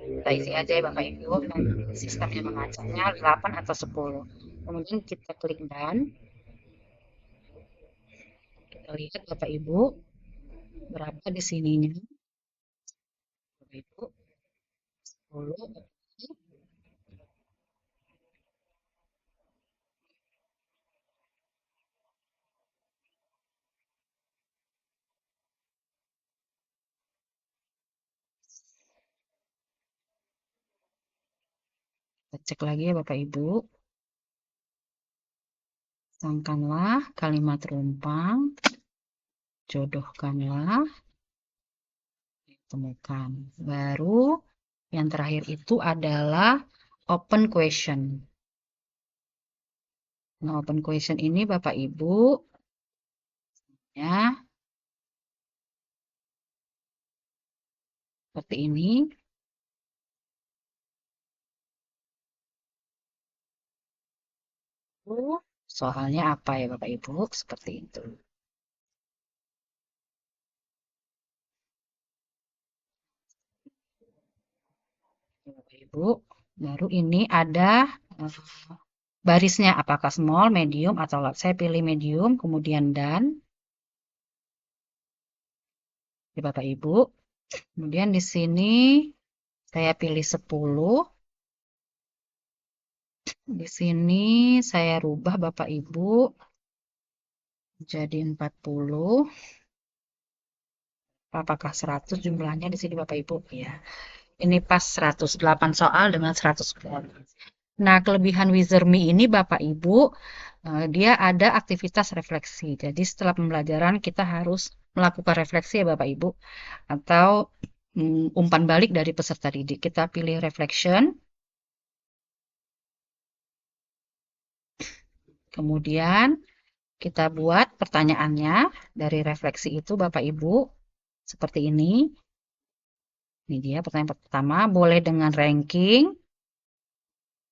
Kita isi aja ya Bapak Ibu. Nanti sistemnya mengacaknya 8 atau 10. Kemudian kita klik dan. Kita lihat Bapak Ibu. Berapa di sininya? Bapak Ibu, 10. Kita cek lagi ya Bapak Ibu. Sangkanlah kalimat rumpang, jodohkanlah, temukan. Baru yang terakhir itu adalah open question. Nah, open question ini Bapak Ibu ya seperti ini. Soalnya apa ya Bapak Ibu? Seperti itu. Bapak Ibu, baru ini ada eh, barisnya apakah small, medium, atau large. Saya pilih medium, kemudian dan. Ya Bapak Ibu. Kemudian di sini saya pilih 10. Di sini saya rubah Bapak Ibu jadi 40. Apakah 100 jumlahnya di sini Bapak Ibu? Ya. Ini pas 108 soal dengan 100 poin. Nah, kelebihan Wizerme ini Bapak Ibu, dia ada aktivitas refleksi. Jadi setelah pembelajaran kita harus melakukan refleksi ya Bapak Ibu. Atau umpan balik dari peserta didik. Kita pilih reflection. Kemudian kita buat pertanyaannya dari refleksi itu Bapak Ibu. Seperti ini. Ini dia pertanyaan pertama. Boleh dengan ranking.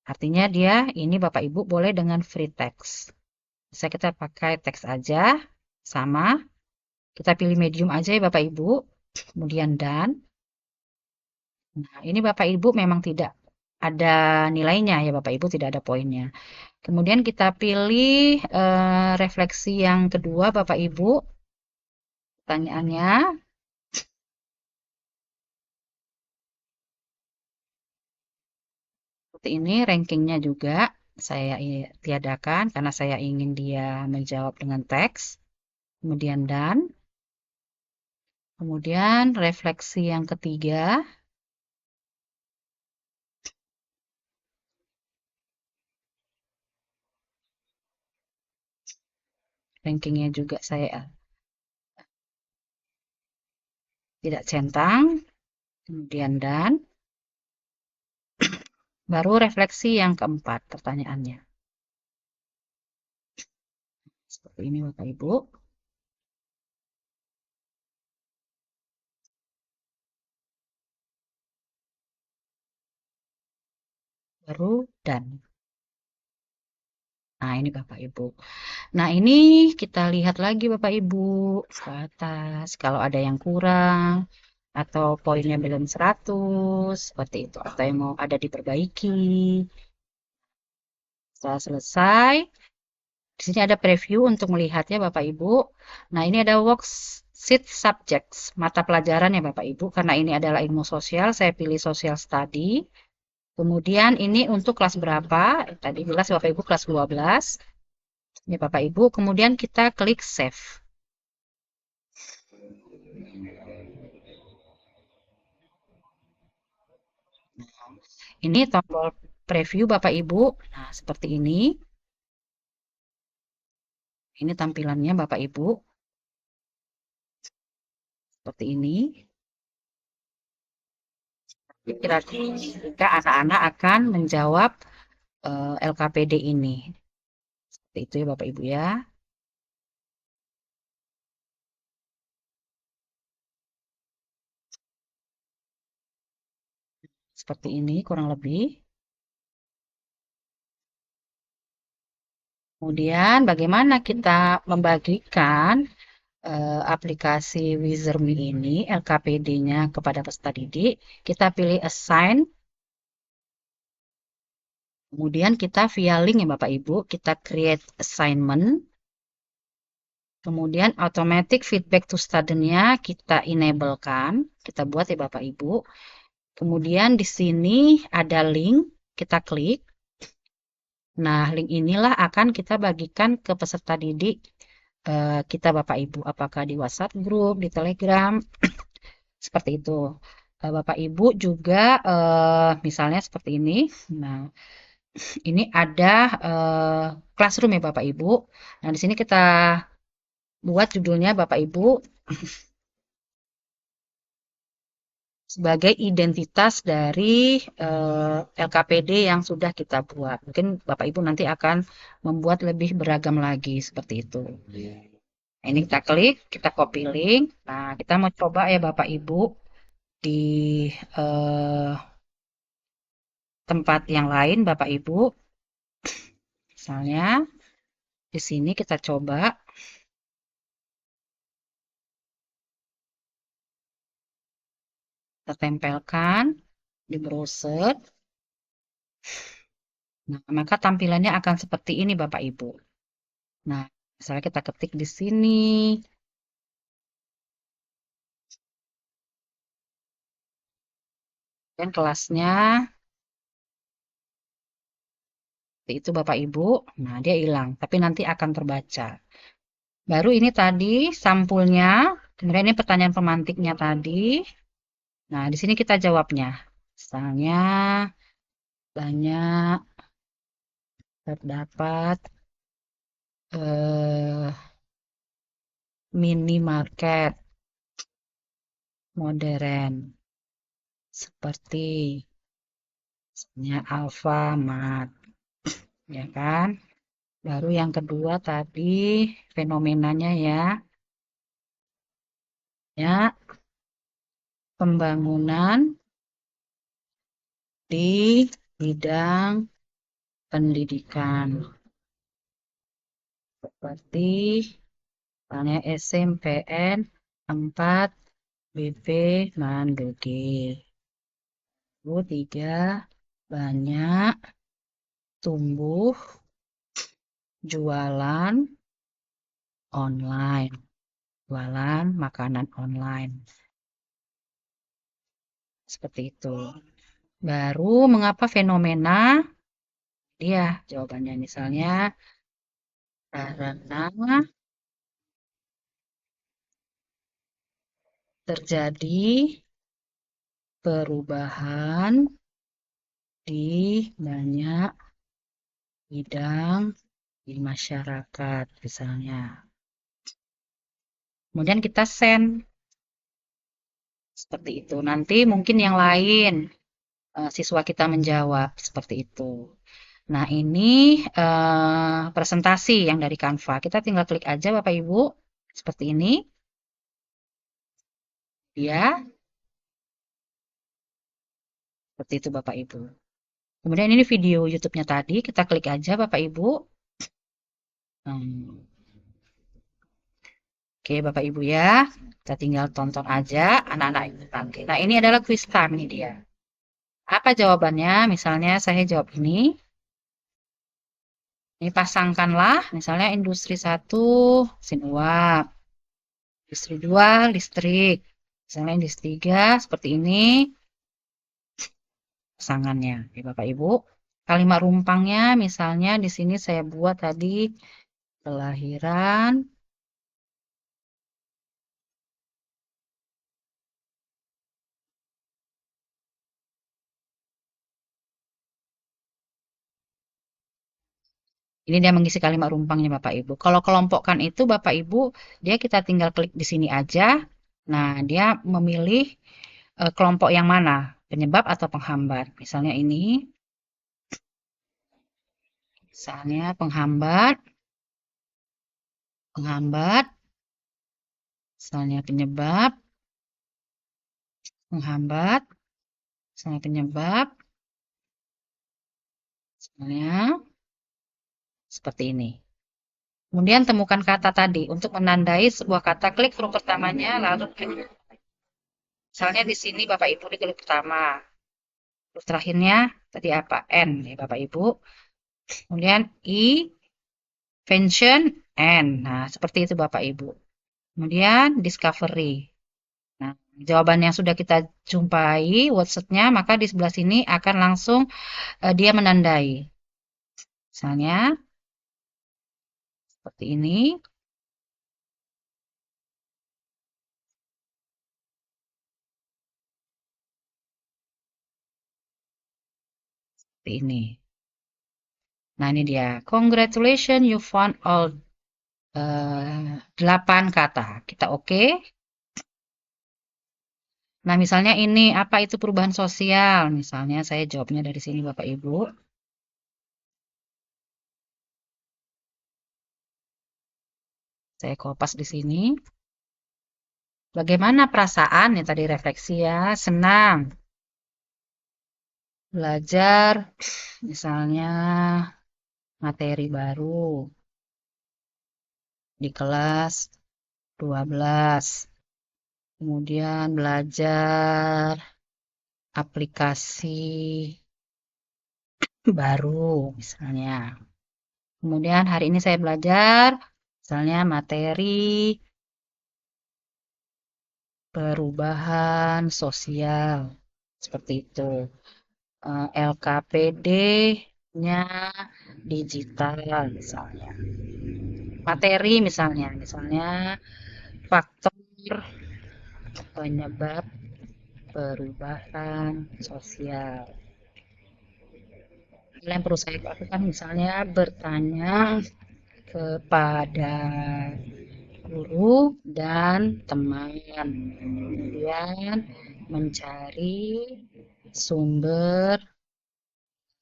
Artinya dia ini Bapak Ibu boleh dengan free text. Bisa kita pakai teks aja. Sama. Kita pilih medium aja ya Bapak Ibu. Kemudian dan. Nah, ini Bapak Ibu memang tidak ada nilainya ya Bapak Ibu, tidak ada poinnya. Kemudian kita pilih refleksi yang kedua Bapak Ibu. Pertanyaannya seperti ini, rankingnya juga saya tiadakan karena saya ingin dia menjawab dengan teks. Kemudian dan. Kemudian refleksi yang ketiga. Rankingnya juga saya tidak centang. Kemudian dan. Baru refleksi yang keempat pertanyaannya. Seperti ini Bapak Ibu. Baru dan. Nah, ini Bapak Ibu. Nah, ini kita lihat lagi Bapak Ibu ke atas. Kalau ada yang kurang atau poinnya belum 100, seperti itu. Atau yang mau ada diperbaiki. Setelah selesai, di sini ada preview untuk melihatnya Bapak Ibu. Nah, ini ada worksheet subjects, mata pelajaran ya Bapak Ibu. Karena ini adalah ilmu sosial, saya pilih social study. Kemudian ini untuk kelas berapa? Tadi jelas Bapak Ibu kelas 12. Ya Bapak Ibu, kemudian kita klik save. Ini tombol preview Bapak Ibu. Nah, seperti ini. Ini tampilannya Bapak Ibu. Seperti ini. Kira-kira jika anak-anak akan menjawab LKPD ini. Seperti itu ya Bapak Ibu ya. Seperti ini kurang lebih. Kemudian bagaimana kita membagikan aplikasi Wizerme ini, LKPD-nya kepada peserta didik. Kita pilih assign. Kemudian kita via link ya Bapak Ibu, kita create assignment. Kemudian automatic feedback to student-nya kita enable-kan, kita buat ya Bapak Ibu. Kemudian di sini ada link, kita klik. Nah, link inilah akan kita bagikan ke peserta didik kita Bapak Ibu, apakah di WhatsApp group, di Telegram, seperti itu. Bapak Ibu juga misalnya seperti ini. Nah, ini ada classroom ya Bapak Ibu. Nah, di sini kita buat judulnya Bapak Ibu sebagai identitas dari LKPD yang sudah kita buat. Mungkin Bapak Ibu nanti akan membuat lebih beragam lagi seperti itu. Nah, ini kita klik, kita copy link. Nah, kita mau coba ya Bapak Ibu di eh, tempat yang lain Bapak Ibu. Misalnya di sini kita coba, kita tempelkan di browser. Nah, maka tampilannya akan seperti ini Bapak Ibu. Nah, misalnya kita ketik di sini, dan kelasnya, itu Bapak Ibu. Nah, dia hilang, tapi nanti akan terbaca. Baru ini tadi sampulnya, kemudian ini pertanyaan pemantiknya tadi. Nah, di sini kita jawabnya. Misalnya, banyak terdapat eh, minimarket modern seperti misalnya Alfamart, ya kan? Baru yang kedua tadi fenomenanya ya, ya pembangunan di bidang pendidikan seperti misalnya SMPN 4 BP Mandoge. Lalu tiga, banyak tumbuh jualan online, jualan makanan online. Seperti itu. Baru mengapa fenomena? Dia jawabannya misalnya karena terjadi perubahan di banyak bidang di masyarakat misalnya. Kemudian kita send seperti itu. Nanti mungkin yang lain siswa kita menjawab seperti itu. Nah, ini presentasi yang dari Canva. Kita tinggal klik aja Bapak Ibu seperti ini. Ya, seperti itu Bapak Ibu. Kemudian ini video YouTube-nya tadi, kita klik aja Bapak Ibu. Hmm. Oke Bapak Ibu ya, kita tinggal tonton aja anak-anak itu nanti. Nah ini adalah quiz time nih dia. Apa jawabannya? Misalnya saya jawab ini. Ini pasangkanlah, misalnya industri 1 mesin uap, industri 2 listrik, misalnya industri 3 seperti ini pasangannya. Oke, Bapak Ibu. Kalimat rumpangnya misalnya di sini saya buat tadi kelahiran ini dia mengisi kalimat rumpangnya Bapak Ibu. Kalau kelompokkan itu Bapak Ibu, dia kita tinggal klik di sini aja. Nah, dia memilih kelompok yang mana, penyebab atau penghambat. Misalnya ini, misalnya penghambat, penghambat, misalnya penyebab, penghambat, misalnya penyebab, misalnya seperti ini. Kemudian temukan kata tadi untuk menandai sebuah kata, klik huruf pertamanya, lalu klik. Misalnya di sini Bapak Ibu di klik pertama. Huruf terakhirnya tadi apa? N ya Bapak Ibu. Kemudian I, invention, N. Nah, seperti itu Bapak Ibu. Kemudian discovery. Nah, jawaban yang sudah kita jumpai wordset-nya, maka di sebelah sini akan langsung dia menandai. Misalnya seperti ini. Seperti ini. Nah, ini dia. Congratulations, you found all 8 kata. Kita oke. Nah, misalnya ini, apa itu perubahan sosial? Misalnya saya jawabnya dari sini Bapak Ibu. Saya kopas di sini. Bagaimana perasaan? Ya tadi refleksi ya. Senang. Belajar, misalnya materi baru di kelas 12. Kemudian belajar aplikasi baru misalnya. Kemudian hari ini saya belajar misalnya materi perubahan sosial. Seperti itu. LKPD-nya digital misalnya. Materi misalnya faktor penyebab perubahan sosial. Yang perlu saya lakukan misalnya bertanya kepada guru dan teman, kemudian mencari sumber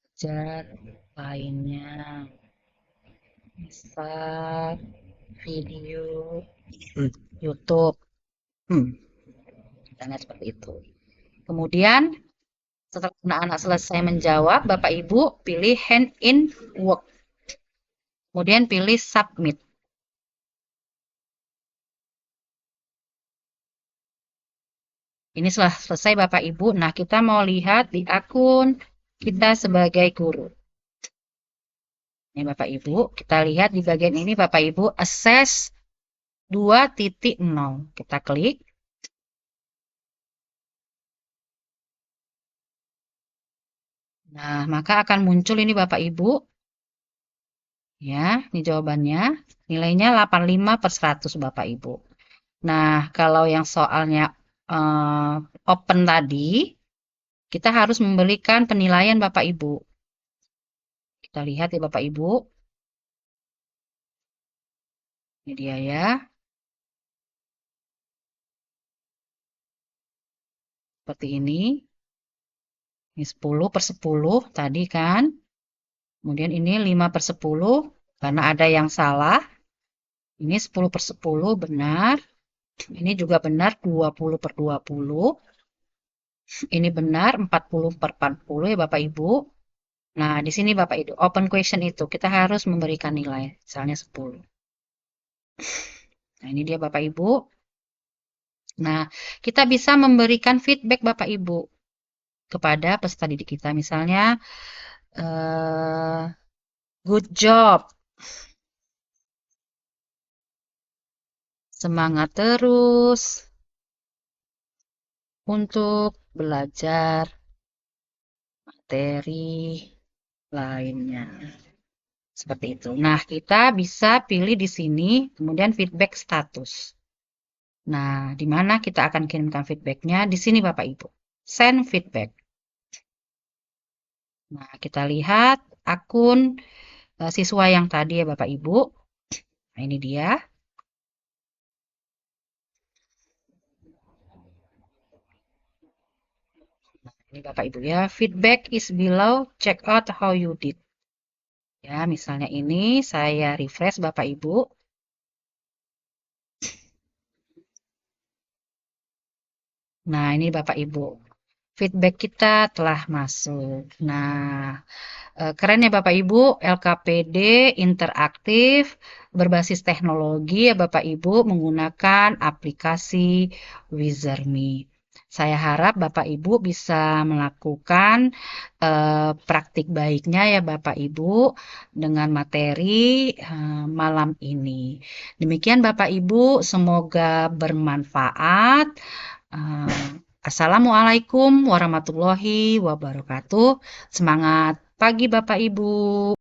belajar lainnya, misal video YouTube, misalnya seperti itu. Kemudian setelah anak-anak selesai menjawab, Bapak Ibu pilih hand in work. Kemudian pilih submit. Ini setelah selesai Bapak Ibu. Nah, kita mau lihat di akun kita sebagai guru. Ini Bapak Ibu, kita lihat di bagian ini Bapak Ibu, access 2.0. Kita klik. Nah, maka akan muncul ini Bapak Ibu. Ya, ini jawabannya. Nilainya 85/100 Bapak Ibu. Nah, kalau yang soalnya open tadi, kita harus memberikan penilaian Bapak Ibu. Kita lihat ya Bapak Ibu. Ini dia ya. Seperti ini. Ini 10/10 tadi kan. Kemudian ini 5/10 karena ada yang salah. Ini 10/10 benar. Ini juga benar 20/20. Ini benar 40/40 ya Bapak Ibu. Nah, di sini Bapak Ibu, open question itu kita harus memberikan nilai, misalnya 10. Nah, ini dia Bapak Ibu. Nah, kita bisa memberikan feedback Bapak Ibu kepada peserta didik kita. Misalnya, good job, semangat terus untuk belajar materi lainnya. Seperti itu. Nah, kita bisa pilih di sini, kemudian feedback status. Nah, di mana kita akan kirimkan feedbacknya? Di sini Bapak Ibu. Send feedback. Nah, kita lihat akun siswa yang tadi ya Bapak Ibu. Nah, ini dia. Nah, ini Bapak Ibu ya. Feedback is below. Check out how you did. Ya, misalnya ini saya refresh Bapak Ibu. Nah, ini Bapak Ibu. Feedback kita telah masuk. Nah, keren ya Bapak Ibu, LKPD interaktif berbasis teknologi ya Bapak Ibu menggunakan aplikasi Wizardme. Saya harap Bapak Ibu bisa melakukan praktik baiknya ya Bapak Ibu dengan materi malam ini. Demikian Bapak Ibu, semoga bermanfaat. Eh, Assalamualaikum warahmatullahi wabarakatuh. Semangat pagi Bapak Ibu.